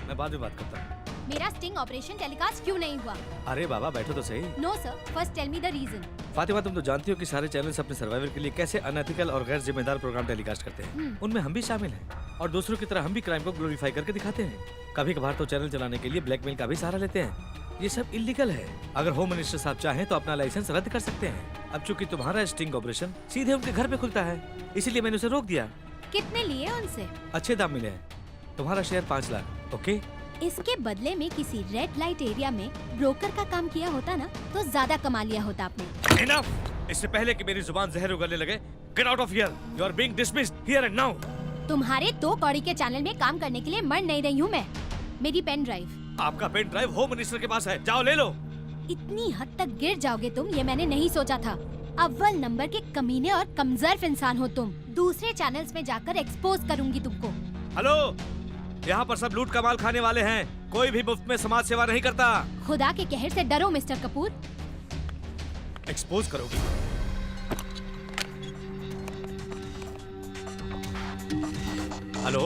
मैं बाद में बात करता हूँ। मेरा स्टिंग ऑपरेशन टेलीकास्ट क्यों नहीं हुआ? अरे बाबा बैठो तो सही। No sir, first tell me the reason. Fatima, तुम तो जानती हो कि सारे चैनल्स अपने सर्वाइवल के लिए कैसे अनएथिकल और गैर जिम्मेदार प्रोग्राम टेलीकास्ट करते हैं। उनमें हम भी शामिल हैं और दूसरों की तरह हम भी क्राइम को ग्लोरीफाई करके दिखाते हैं। कभी कभार तो चैनल चलाने के लिए ब्लैकमेल का भी सहारा लेते हैं। ये सब इलीगल है। अगर होम मिनिस्टर साहब चाहें तो अपना लाइसेंस रद्द कर सकते हैं। अब चूंकि तुम्हारा स्टिंग ऑपरेशन सीधे उनके घर पे खुलता है, इसीलिए मैंने उसे रोक दिया। कितने लिए उनसे? अच्छे दाम मिले हैं। तुम्हारा शेयर 5 लाख। ओके, इसके बदले में किसी रेड लाइट एरिया में ब्रोकर का काम किया होता ना तो ज्यादा कमा लिया होता आपने। इनफ! इससे पहले कि मेरी जुबान जहर उगलने लगे, get out of here. You are being dismissed here and now. तुम्हारे 2 कौड़ी के चैनल में काम करने के लिए मर नहीं रही हूँ मैं। मेरी पेन ड्राइव। आपका पेन ड्राइव होम मिनिस्टर के पास है, जाओ ले लो। इतनी हद तक गिर जाओगे तुम, ये मैंने नहीं सोचा था। अव्वल नंबर के कमीने और कमजोर इंसान हो तुम। दूसरे चैनल्स में जाकर एक्सपोज करूंगी तुमको। हेलो, यहाँ पर सब लूट का माल खाने वाले हैं, कोई भी मुफ्त में समाज सेवा नहीं करता। खुदा के कहर से डरो मिस्टर कपूर। एक्सपोज करोगी? हेलो,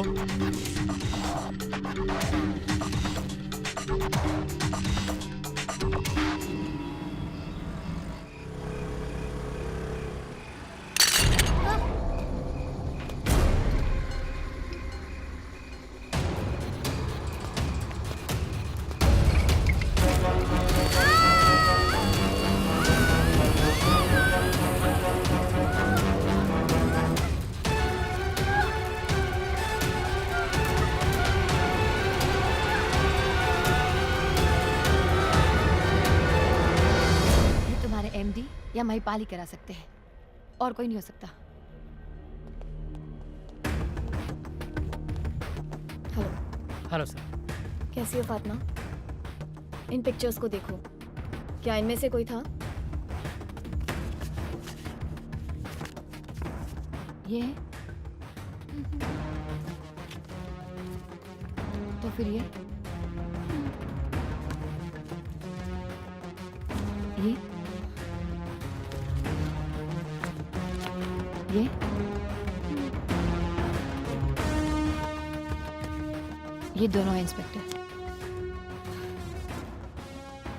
एमडी या महिपाल ही करा सकते हैं, और कोई नहीं हो सकता। हेलो। Hello sir. कैसी हो फातिमा? इन पिक्चर्स को देखो, क्या इनमें से कोई था? ये है? तो फिर ये ये दोनों हैं इंस्पेक्टर।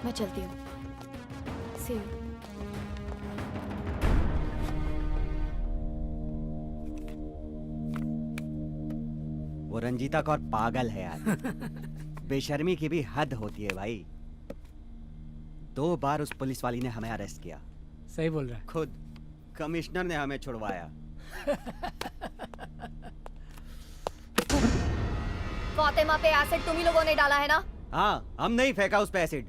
मैं चलती हूँ। See you. वो रंजीता कौर पागल है यार। बेशर्मी की भी हद होती है भाई। 2 बार उस पुलिस वाली ने हमें अरेस्ट किया। सही बोल रहा है। खुद कमिश्नर ने हमें छुड़वाया। फातिमा पे एसिड तुम ही लोगों ने डाला है ना? हाँ, हम नहीं फेंका उस पे एसिड।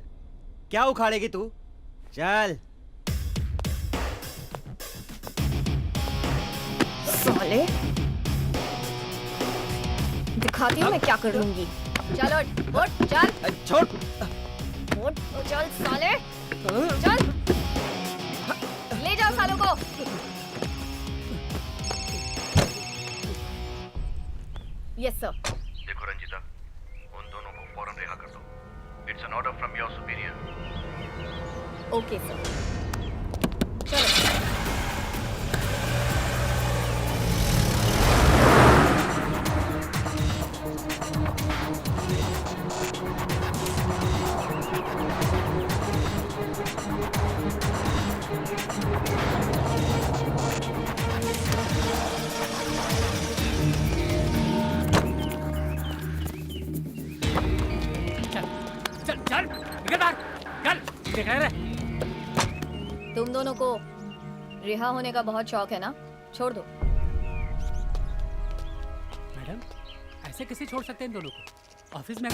क्या उखाड़ेगी तू? चल। साले, दिखाती हूँ मैं क्या कर लूंगी। चल उठ, चल। छोड़। उठ, चल साले, चल। ले जाओ सालों को। Yes sir. देखो रंजीता, उन दोनों को फौरन रिहा कर दो। It's an order from your superior. Okay sir. चलो। तुम दोनों को रिहा होने का बहुत शौक है ना? छोड़ दो। मैडम, ऐसे कैसे छोड़ सकते हैं इन दोनों को? ऑफिस में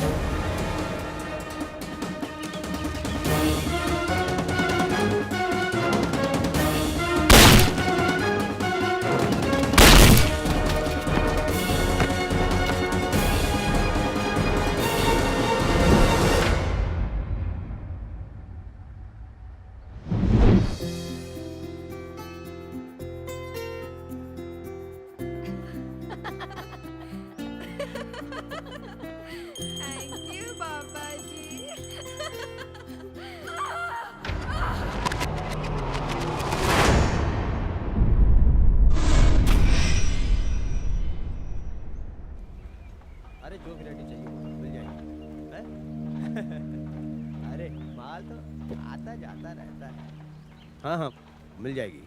जो वैरायटी चाहिए मिल जाएगी। अरे माल तो आता जाता रहता है। हाँ हाँ मिल जाएगी।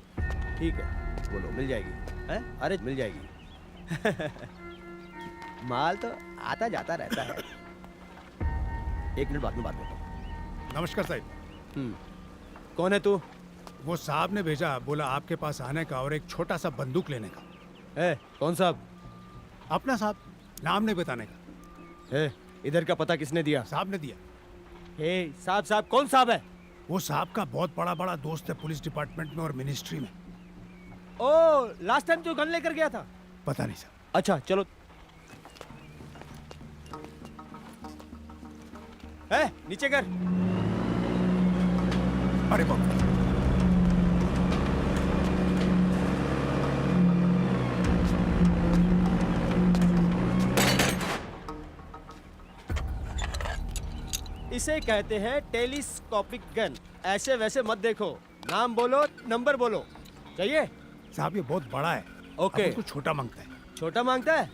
ठीक है, बोलो मिल जाएगी। है? अरे मिल जाएगी। माल तो आता जाता रहता है। 1 मिनट बाद में बात करता हूँ। नमस्कार साहब। कौन है तू? वो साहब ने भेजा, बोला आपके पास आने का और एक छोटा सा बंदूक लेने का। कौन साहब? अपना साहब, नाम नहीं बताने का। इधर का पता किसने दिया? साहब ने दिया। हे साहब, साहब कौन साहब है? वो साहब का बहुत बड़ा बड़ा दोस्त है पुलिस डिपार्टमेंट में और मिनिस्ट्री में। ओ, लास्ट टाइम जो गन लेकर गया था? पता नहीं साहब। अच्छा चलो। नीचे कर। अरे बाप, इसे कहते हैं टेलीस्कोपिक गन। ऐसे वैसे मत देखो, नाम बोलो, नंबर बोलो। चाहिए? साहब ये बहुत बड़ा है। ओके। अपन को छोटा मांगता है। छोटा मांगता है?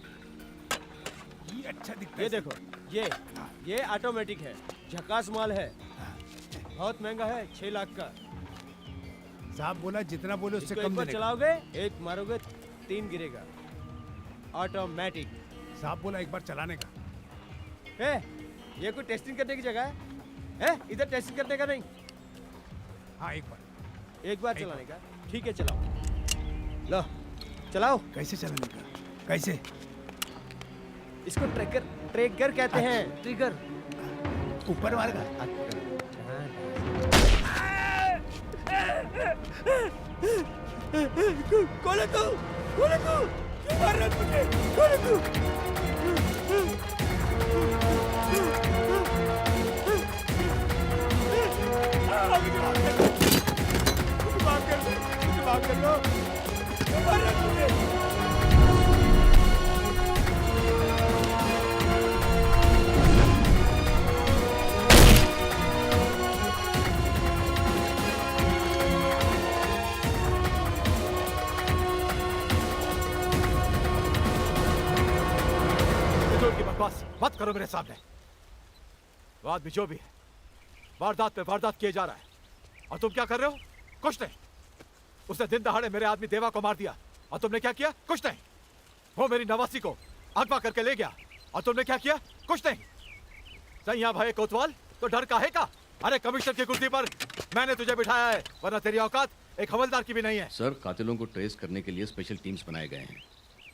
ये अच्छा दिखता है। ये देखो, ये ऑटोमेटिक है, झकास माल है, बहुत महंगा है, 6 लाख का। साहब बोला जितना बोले उससे कम देने का। चलाओगे, एक मारोगे 3 गिरेगा। ऑटोमेटिक। साहब बोला एक बार चलाने का। ये कोई टेस्टिंग करने की जगह है? इधर टेस्टिंग करने का नहीं। हाँ एक बार चलाने का। ठीक है चलाओ। लो चलाओ। कैसे चलाने का? कैसे? इसको ट्रैकर कहते हैं। ट्रिगर। ऊपर वाले का। कौन है तू? क्यों मार रहा है मुझे? कौन है तू? माफ कर लो। मार रहा है मुझे। बस मत करो मेरे सामने। वो आदमी जो भी है, वारदात पे वारदात किए जा रहा है और तुम क्या कर रहे हो? कुछ नहीं। उसने दिन दहाड़े मेरे आदमी देवा को मार दिया और तुमने क्या किया? कुछ नहीं। वो मेरी नवासी को अगवा करके ले गया और तुमने क्या किया? कुछ नहीं। सैया भाई कोतवाल, तो डर काहे का? अरे कमिश्नर की कुर्सी पर मैंने तुझे बिठाया है, वरना तेरी औकात एक हवलदार की भी नहीं है। सर, कातिलों को ट्रेस करने के लिए स्पेशल टीम्स बनाए गए हैं।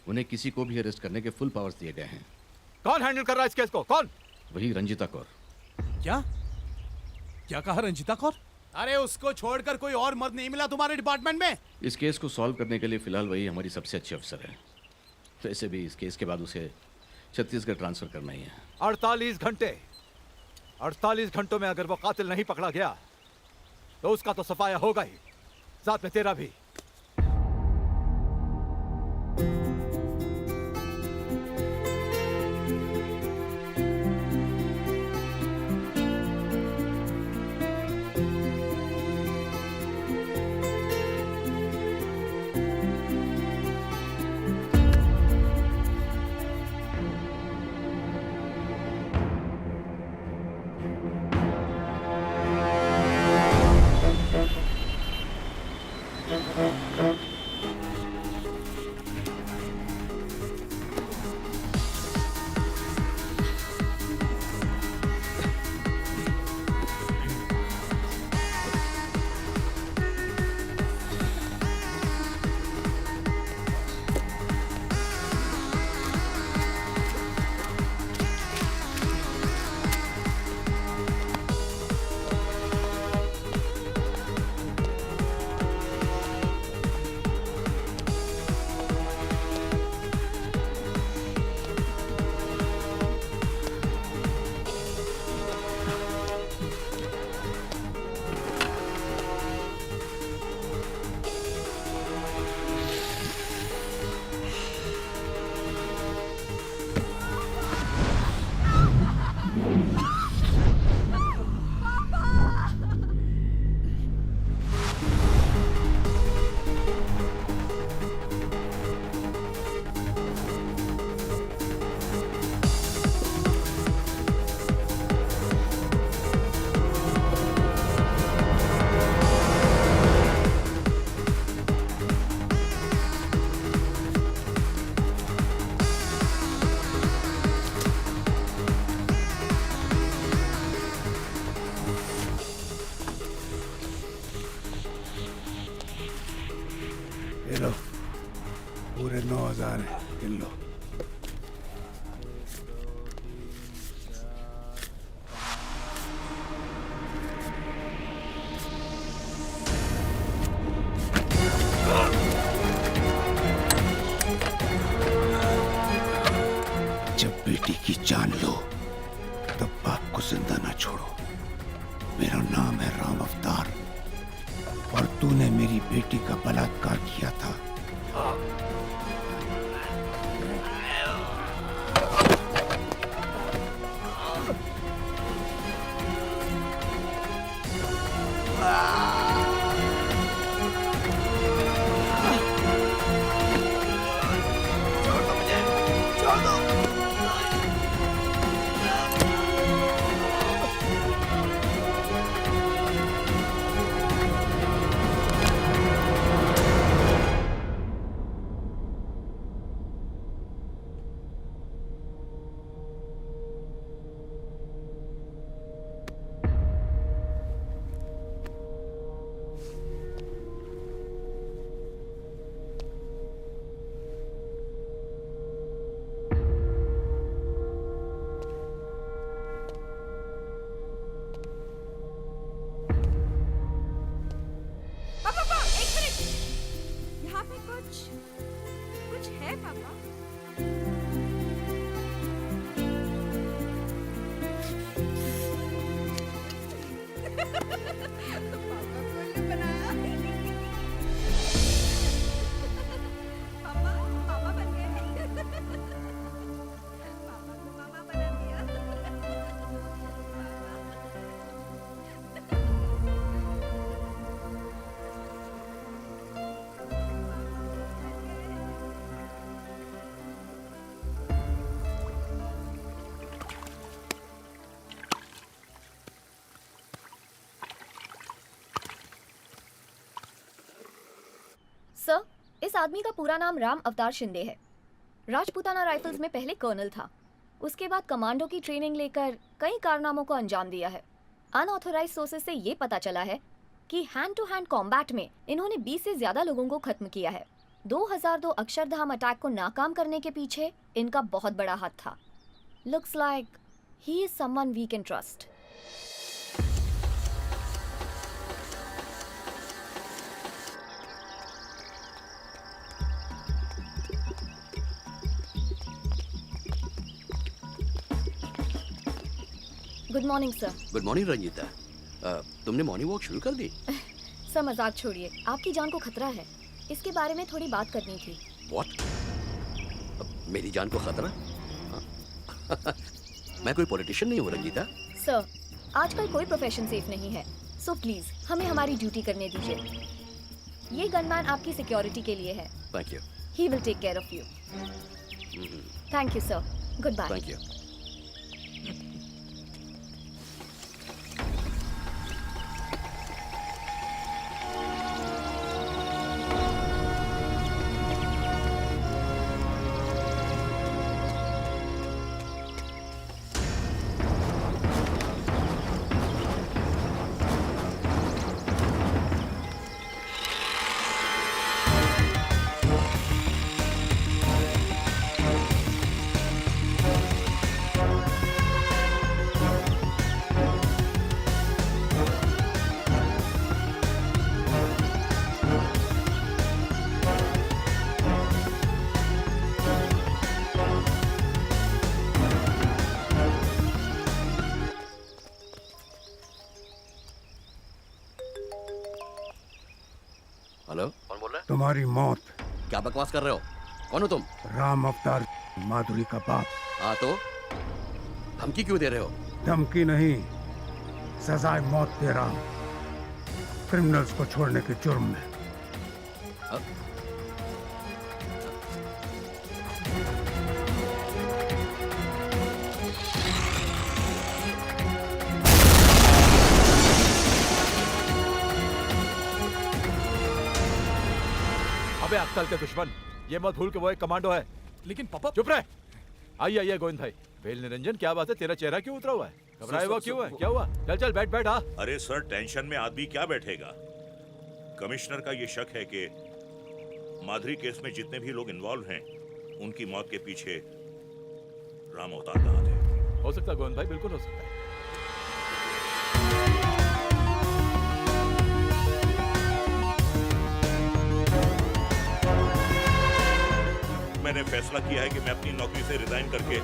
उन्हें किसी को भी अरेस्ट करने के फुल पावर्स दिए गए हैं। कौन हैंडल कर रहा है इस केस को? कौन? वही रंजीता कौर। क्या कहा रंजीता कौर? अरे उसको छोड़कर कोई और मर्द नहीं मिला तुम्हारे डिपार्टमेंट में? इस केस को सॉल्व करने के लिए फिलहाल वही हमारी सबसे अच्छी अफसर है। वैसे भी इस केस के बाद उसे छत्तीसगढ़ ट्रांसफर करना ही है। 48 घंटों में अगर वो कातिल नहीं पकड़ा गया तो उसका तो सफाया होगा ही, साथ में तेरा भी। पूरे 9,000 है, गिन लो। छोड़ो। मेरा नाम है राम अवतार और तूने मेरी बेटी का बलात्कार किया था। कुछ है पापा? पापा बन गए। पापा को मामा बना दिया। सर, इस आदमी का पूरा नाम राम अवतार शिंदे है। राजपूताना राइफल्स में पहले कर्नल था। उसके बाद कमांडो की ट्रेनिंग लेकर कई कारनामों को अंजाम दिया है। अनऑथोराइज्ड सोर्सेज से ये पता चला है कि हैंड टू हैंड कॉम्बैट में इन्होंने 20 से ज्यादा लोगों को खत्म किया है। 2002 अक्षरधाम अटैक को नाकाम करने के पीछे इनका बहुत बड़ा हाथ था। Looks like he is someone we can trust. Good morning sir. Good morning Ranjeeta. तुमने मॉर्निंग वॉक शुरू कर दी? सर मजाक छोड़िए, आपकी जान को खतरा है, इसके बारे में थोड़ी बात करनी थी। व्हाट? मेरी जान को खतरा? मैं कोई पॉलिटिशियन नहीं हूँ रंजीता। सर, आजकल कोई प्रोफेशन सेफ नहीं है, सो प्लीज हमें हमारी ड्यूटी करने दीजिए। ये गनमैन आपकी सिक्योरिटी के लिए है। Thank you. He will take care of you. Thank you sir. Good bye. Thank you. Hello, कौन बोल रहा है? तुम्हारी मौत। क्या बकवास कर रहे हो? कौन हो तुम? राम अवतार, माधुरी का बाप। हाँ तो धमकी क्यों दे रहे हो? धमकी नहीं, सजाए मौत दे रहा हूं, क्रिमिनल्स को छोड़ने के जुर्म में। अबे अक्कल के दुश्मन, ये मत भूल के वो एक कमांडो है। लेकिन पापा। चुप रहे। आइए गोविंद भाई। वेल निरंजन, क्या बात है? तेरा चेहरा क्यों उतरा हुआ है? घबराया हुआ क्यों है? क्या हुआ? चल चल बैठ बैठ। हाँ। अरे सर, टेंशन में आदमी क्या बैठेगा? कमिश्नर का ये शक है कि माधुरी केस में जितने भी लोग इन्वॉल्व हैं, उनकी मौत के पीछे राम अवतार का हाथ है। हो सकता है गोविंद भाई, बिल्कुल हो सकता है। मैंने फैसला किया है कि मैं अपनी नौकरी से रिजाइन करके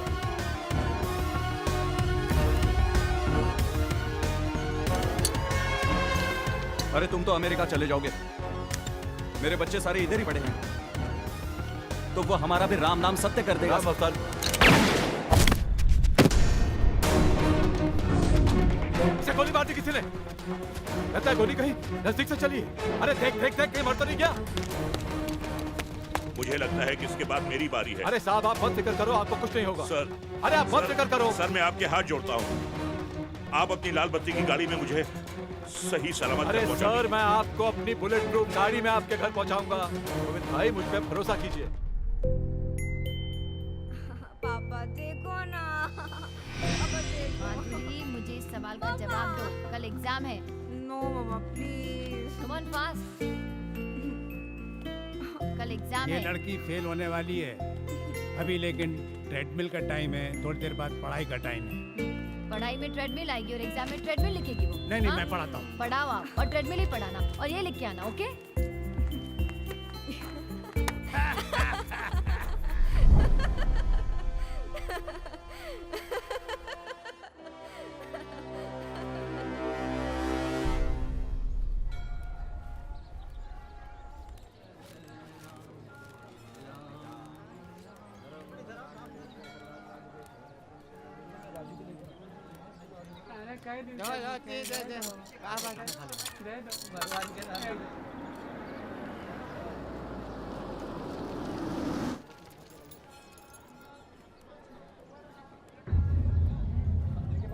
अरे तुम तो अमेरिका चले जाओगे, मेरे बच्चे सारे इधर ही पड़े हैं, तो वो हमारा भी राम नाम सत्य कर देगा। राम अवतार से गोली मार दी किसी ने? लगता है गोली कहीं नजदीक से चली है। अरे देख देख देख, कहीं मर तो नहीं गया? मुझे लगता है कि इसके बाद मेरी बारी है। अरे साहब आप मत फिक्र करो, आपको कुछ नहीं होगा। सर, अरे आप मत फिक्र करो। सर मैं आपके हाथ जोड़ता हूँ, आप अपनी लाल बत्ती की गाड़ी में मुझे सही सलामत अरे पहुंचा सर दीजिए। मैं आपको अपनी बुलेट प्रूफ गाड़ी में आपके घर पहुंचाऊंगा। गोविंद भाई मुझ पे भरोसा कीजिए। पापा देखो ना, माधुरी मुझे इस सवाल का जवाब दो, कल एग्जाम है। No mama please, come on fast, कल एग्जाम ये है। लड़की फेल होने वाली है अभी, लेकिन ट्रेडमिल का टाइम है, थोड़ी देर बाद पढ़ाई का टाइम है। पढ़ाई में ट्रेडमिल आएगी और एग्जाम में ट्रेडमिल लिखेगी वो। नहीं हाँ? मैं पढ़ाता हूँ। पढ़ाओ आप, और ट्रेडमिल ही पढ़ाना, और ये लिख के आना, ओके?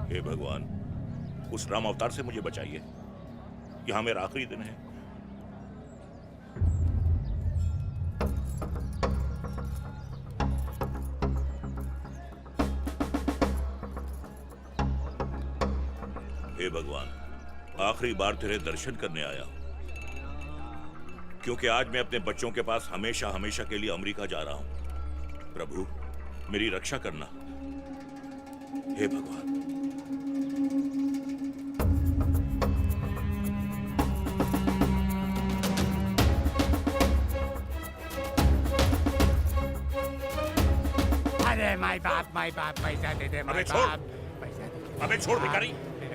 हे भगवान, उस राम अवतार से मुझे बचाइए। यहाँ मेरा आखिरी दिन है। हे भगवान, आखिरी बार तेरे दर्शन करने आया हूं, क्योंकि आज मैं अपने बच्चों के पास हमेशा हमेशा के लिए अमेरिका जा रहा हूं। प्रभु मेरी रक्षा करना। हे भगवान। अरे माय बाप पैसा दे दे। अबे छोड़, अबे छोड़ भिखारी,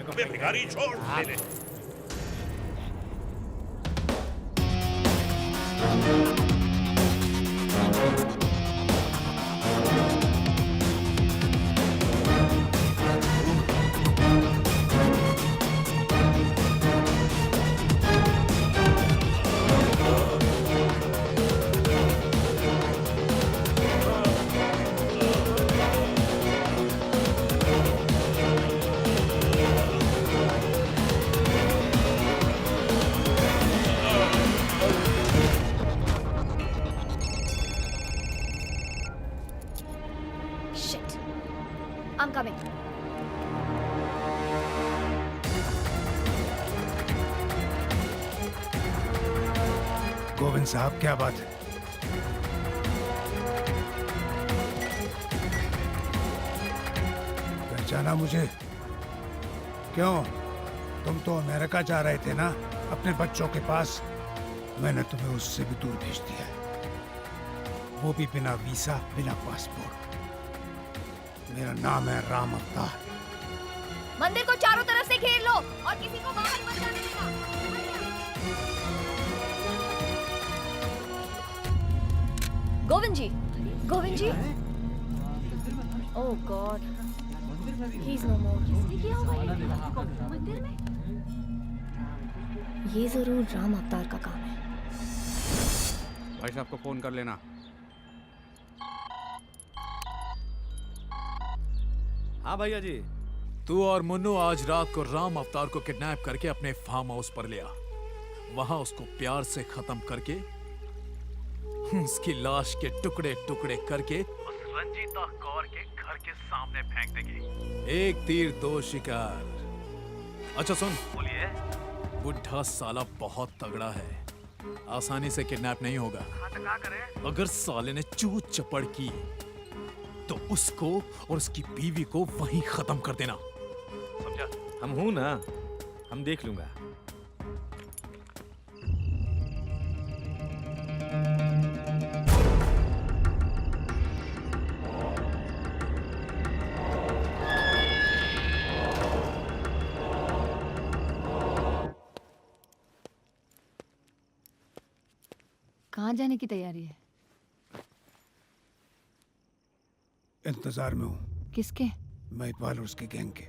अबे भिखारी छोड़, ले ले। Shit. I'm coming. गोविंद साहब क्या बात है? पहचाना मुझे? क्यों, तुम तो अमेरिका जा रहे थे ना अपने बच्चों के पास? मैंने तुम्हें उससे भी दूर भेज दिया है, वो भी बिना वीजा, बिना पासपोर्ट। मेरा नाम है राम अवतार। मंदिर को चारों तरफ से घेर लो और किसी को बाहर मत जाने देना। गोविंद जी, गोविंद जी। ओह गॉड, ही इज नो मोर। किसने किया होगा ये? मंदिर में? ये जरूर राम अवतार का काम है। भाई साहब को फोन कर लेना। हाँ भैया जी। तू और मुन्नू आज रात को राम अवतार को किडनैप करके अपने फार्म हाउस पर ले आ। वहां उसको प्यार से खत्म करके उसकी लाश के टुकड़े टुकड़े करके उस रंजीता कौर के घर के सामने फेंक देंगे। एक तीर दो शिकार। अच्छा सुन, बोलिए। बुढ़ा साला बहुत तगड़ा है, आसानी से किडनैप नहीं होगा। हाँ तो क्या करें? अगर साले ने चूत चपड़ की तो उसको और उसकी बीवी को वहीं खत्म कर देना। समझा? हम हूं ना, हम देख लूंगा। कहाँ जाने की तैयारी है? इंतजार में हूँ। किसके? महिपाल और उसके गैंग के।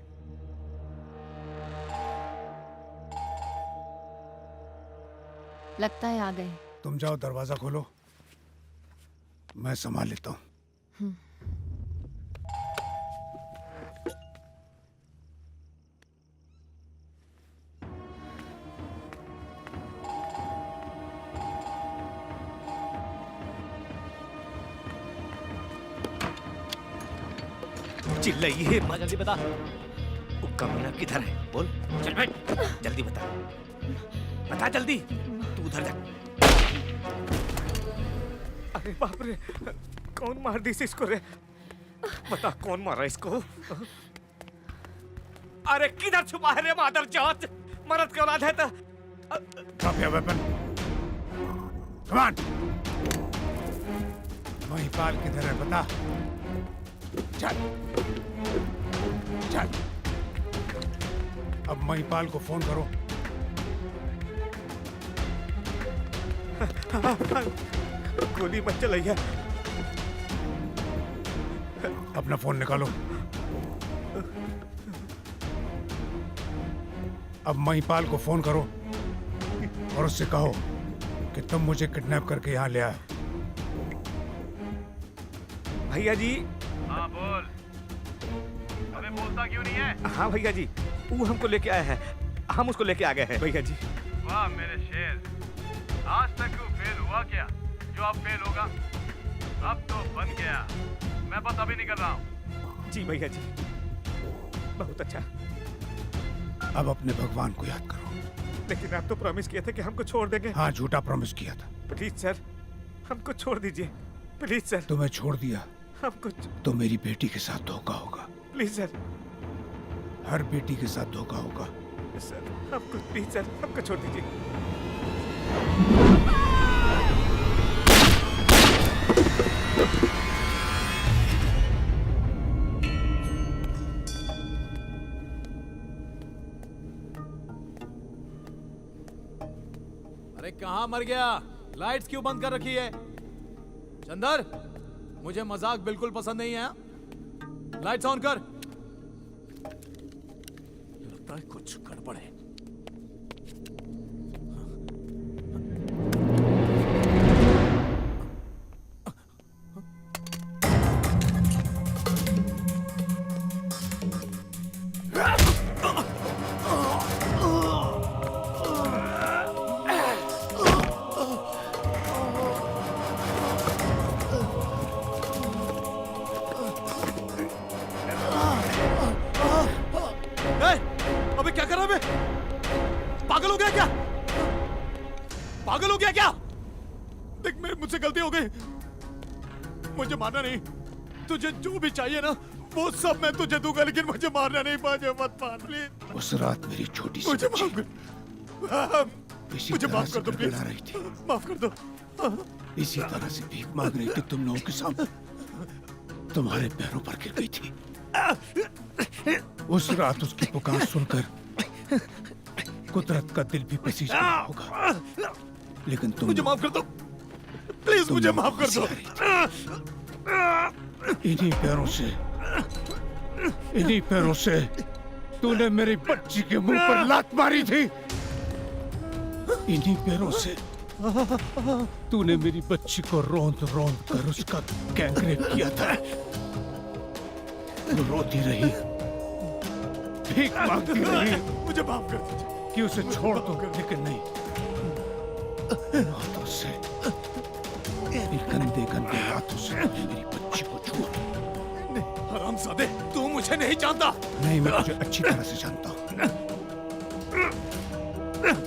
लगता है आ गए। तुम जाओ, दरवाजा खोलो, मैं संभाल लेता हूँ। चिल्लाइए, जल्दी बता। वो कमीना किधर है? बोल। चल बैठ, जल्दी बता। बता जल्दी। तू उधर जा। अरे बाप रे, कौन मार दी इसको रे? बता कौन मारा इसको? अरे किधर छुपा है रे मादर जात? मरद की औलाद है तो। Drop your weapon. Come on. Mahipal किधर है बता। चल चल। अब महिपाल को फोन करो। गोली मत चलाइए। अपना फोन निकालो। अब महिपाल को फोन करो और उससे कहो कि तुम मुझे किडनैप करके यहाँ ले आए। भैया जी। हाँ बोल। अबे बोलता क्यों नहीं है? हाँ भैया जी, वो हमको लेके आया है, हम उसको लेके आ गए हैं भैया जी। वाह मेरे शेर, आज तक क्यों फेल हुआ क्या? जो अब फेल होगा अब तो बन गया। मैं बस अभी निकल रहा हूँ। जी भैया जी, बहुत अच्छा। अब अपने भगवान को याद करो। लेकिन आप तो प्रॉमिस किए थे कि हमको छोड़ देंगे। हाँ, झूठा प्रॉमिस किया था। प्लीज सर, हमको छोड़ दीजिए प्लीज सर। तुम्हें छोड़ दिया हमको तो मेरी बेटी के साथ धोखा होगा। Please sir. हर बेटी के साथ धोखा होगा। सर हमको प्लीज सर, हमको छोड़ दीजिए। अरे कहाँ मर गया? लाइट्स क्यों बंद कर रखी है? चंदर, मुझे मजाक बिल्कुल पसंद नहीं है। लाइट्स ऑन कर। लगता है कुछ गड़बड़ है। अबे क्या कर रहा है? पागल हो गया क्या? पागल हो गया क्या? देख, मेरे मुझसे गलती हो गई, मुझे मारना नहीं। तुझे जो भी चाहिए ना वो सब मैं तुझे दूंगा, लेकिन मुझे मारना नहीं। मुझे मत मार प्लीज। उस रात मेरी छोटी सी मुझे माफ कर, मुझे माफ कर दो प्लीज। रही थी। माफ कर दो। इसी तरह से भीख मांग रही थी तुम लोगों के सामने, तुम्हारे पैरों पर गिर गई थी। उस रात उसकी पुकार सुनकर कुदरत का दिल भी पसीज गया होगा, लेकिन तुम मुझे माफ कर दो प्लीज, मुझे माफ कर दो। इन्हीं पैरों से तूने मेरी बच्ची के मुंह पर लात मारी थी। इन्हीं पैरों से तूने मेरी बच्ची को रोंद रोंद कर उसका गैंगरेप किया था। वो रोती रही, भीख मांगती रही, मुझे माफ कर दीजिए कि उसे छोड़ दो, लेकिन नहीं। हाथों से, गंदे गंदे हाथों से मेरी बच्ची को छुआ। हरामजादे, तू मुझे नहीं जानता। नहीं, मैं तुझे अच्छी तरह से जानता हूँ।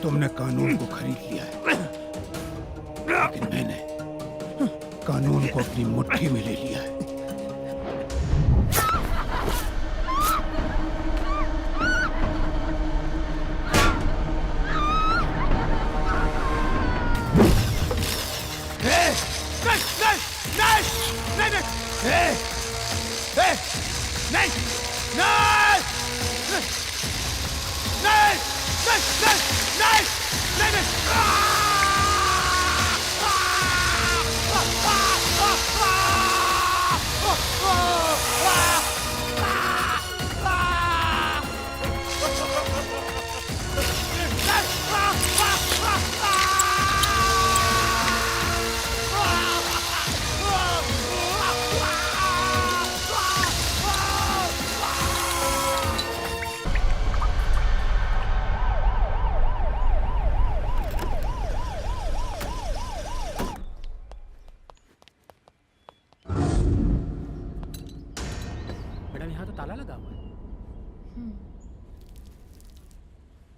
तुमने कानून को खरीद लिया है, लेकिन मैंने कानून को अपनी मुट्ठी में ले लिया है। मैडम यहाँ तो ताला लगा हुआ है।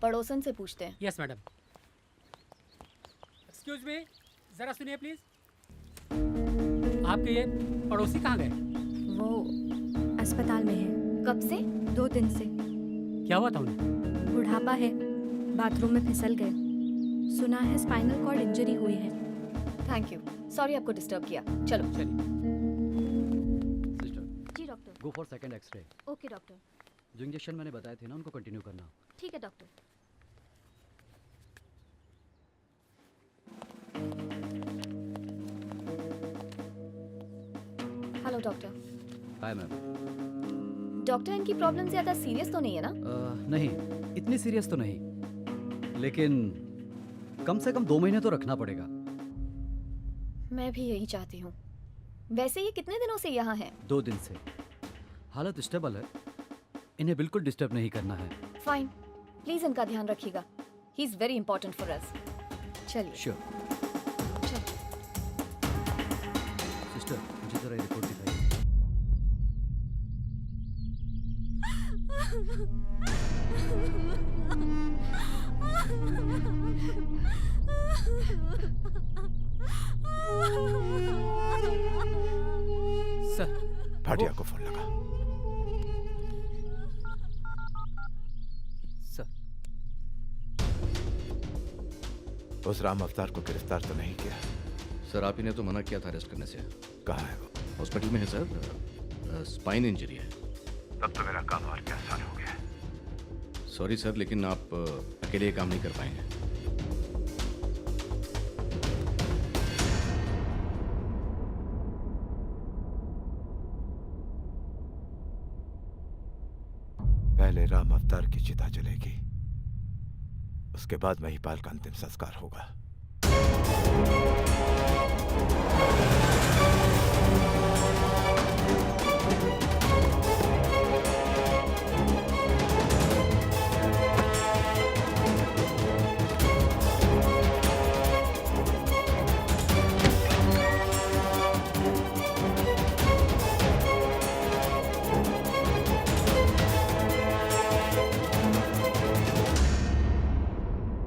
पड़ोसन से पूछते हैं। Yes madam. एक्सक्यूज मी, जरा सुनिए प्लीज। आपके ये पड़ोसी कहाँ गए? वो अस्पताल में है। कब से? 2 दिन से। क्या हुआ था उन्हें? बुढ़ापा है, बाथरूम में फिसल गए। सुना है स्पाइनल कॉर्ड इंजरी हुई है। थैंक यू, सॉरी आपको डिस्टर्ब किया। चलो चलिए। सिस्टर, जी doctor. Go for second x-ray. Okay doctor. जो इंजेक्शन मैंने बताए थे ना उनको कंटिन्यू करना। ठीक है doctor. Hello doctor. Hi ma'am. Doctor, इनकी प्रॉब्लम ज्यादा सीरियस तो नहीं है ना? नहीं, इतनी सीरियस तो नहीं, लेकिन कम से कम 2 महीने तो रखना पड़ेगा। मैं भी यही चाहती हूँ। वैसे ये कितने दिनों से यहाँ हैं? 2 दिन से। हालत स्टेबल है, इन्हें बिल्कुल डिस्टर्ब नहीं करना है। फाइन, प्लीज इनका ध्यान रखिएगा। He is very important for us. चलिए। श्योर। सिस्टर, मुझे जरा रिपोर्ट दिखाइए। सर, भाटिया को फोन लगा। सर, उस राम अवतार को गिरफ्तार तो नहीं किया? सर, आप ही ने तो मना किया था अरेस्ट करने से। कहाँ है वो? हॉस्पिटल में है सर, स्पाइन इंजरी है। तब तो मेरा काम और क्या आसान हो गया। सॉरी सर, लेकिन आप अकेले ये काम नहीं कर पाएंगे। पहले राम अवतार की चिता जलेगी, उसके बाद महिपाल का अंतिम संस्कार होगा।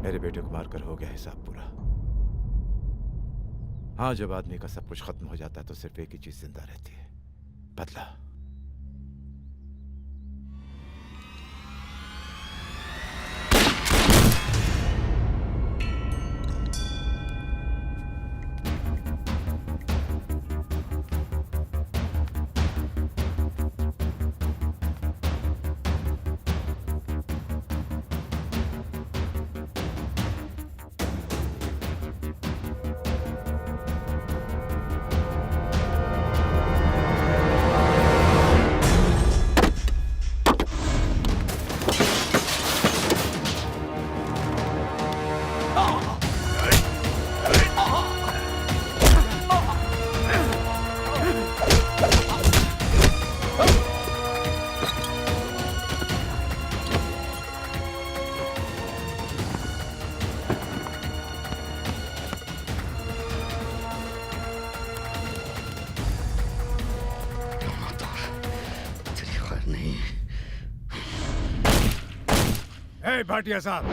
मेरे बेटे को मारकर हो गया हिसाब पूरा। हाँ, जब आदमी का सब कुछ खत्म हो जाता है तो सिर्फ एक ही चीज जिंदा रहती है, बदला। ए भाटिया साहब,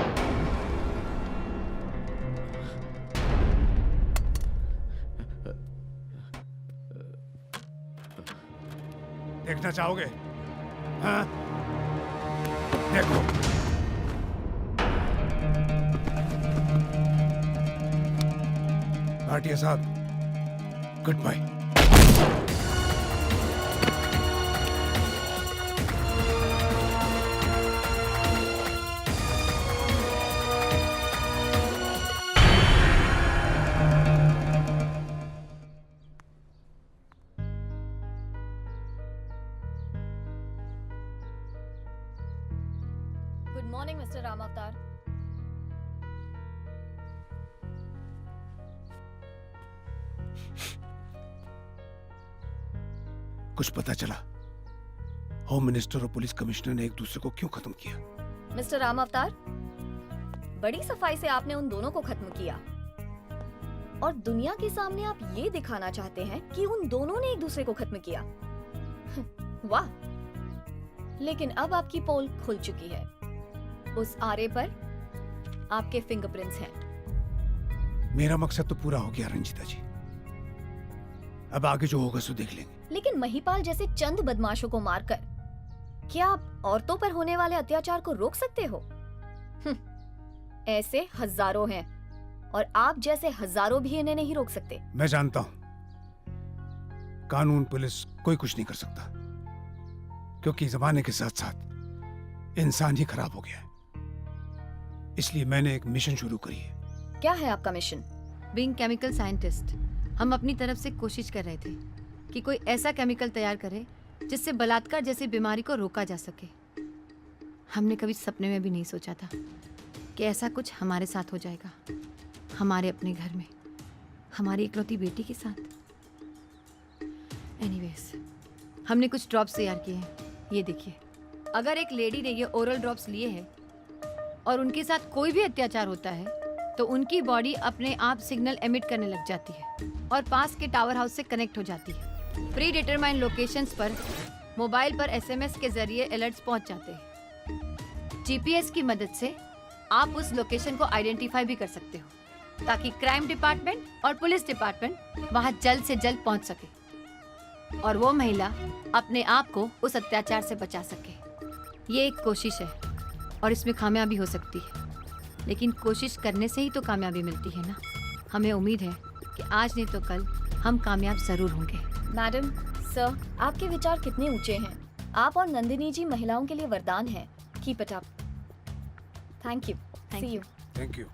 देखना चाहोगे? हाँ, देखो। भाटिया साहब, good bye. Good morning mister Ram Avtar. कुछ पता चला? होम मिनिस्टर और पुलिस कमिश्नर ने एक दूसरे को क्यों खत्म किया? मिस्टर राम अवतार, बड़ी सफाई से आपने उन दोनों को खत्म किया और दुनिया के सामने आप ये दिखाना चाहते हैं कि उन दोनों ने एक दूसरे को खत्म किया। वाह, लेकिन अब आपकी पोल खुल चुकी है। उस आरे पर आपके फिंगरप्रिंट्स हैं। मेरा मकसद तो पूरा हो गया रंजीता जी, अब आगे जो होगा सो देख लेंगे। लेकिन महिपाल जैसे चंद बदमाशों को मारकर क्या आप औरतों पर होने वाले अत्याचार को रोक सकते हो? ऐसे हजारों हैं और आप जैसे हजारों भी इन्हें नहीं रोक सकते। मैं जानता हूं कानून पुलिस कोई कुछ नहीं कर सकता, क्योंकि जमाने के साथ साथ इंसान ही खराब हो गया है। इसलिए मैंने एक मिशन शुरू करी है। क्या है आपका मिशन? बीइंग केमिकल साइंटिस्ट, हम अपनी तरफ से कोशिश कर रहे थे कि कोई ऐसा केमिकल तैयार करे जिससे बलात्कार जैसी बीमारी को रोका जा सके। हमने कभी सपने में भी नहीं सोचा था कि ऐसा कुछ हमारे साथ हो जाएगा, हमारे अपने घर में, हमारी इकलौती बेटी के साथ। एनीवेज, हमने कुछ ड्रॉप्स तैयार किए हैं, ये देखिए। अगर एक लेडी ने ये ओरल ड्रॉप्स लिए हैं और उनके साथ कोई भी अत्याचार होता है तो उनकी बॉडी अपने आप सिग्नल एमिट करने लग जाती है और पास के टावर हाउस से कनेक्ट हो जाती है। प्री डिटरमाइंड लोकेशंस पर मोबाइल पर एसएमएस के जरिए अलर्ट्स पहुंच जाते हैं। जीपीएस की मदद से आप उस लोकेशन को आइडेंटिफाई भी कर सकते हो ताकि क्राइम डिपार्टमेंट और पुलिस डिपार्टमेंट वहां जल्द से जल्द पहुंच सके और वो महिला अपने आप को उस अत्याचार से बचा सके। ये एक कोशिश है और इसमें कामयाबी हो सकती है, लेकिन कोशिश करने से ही तो कामयाबी मिलती है ना। हमें उम्मीद है कि आज नहीं तो कल हम कामयाब जरूर होंगे। मैडम, सर, आपके विचार कितने ऊंचे हैं। आप और नंदिनी जी महिलाओं के लिए वरदान हैं। Keep it up. Thank you. See you. Thank you.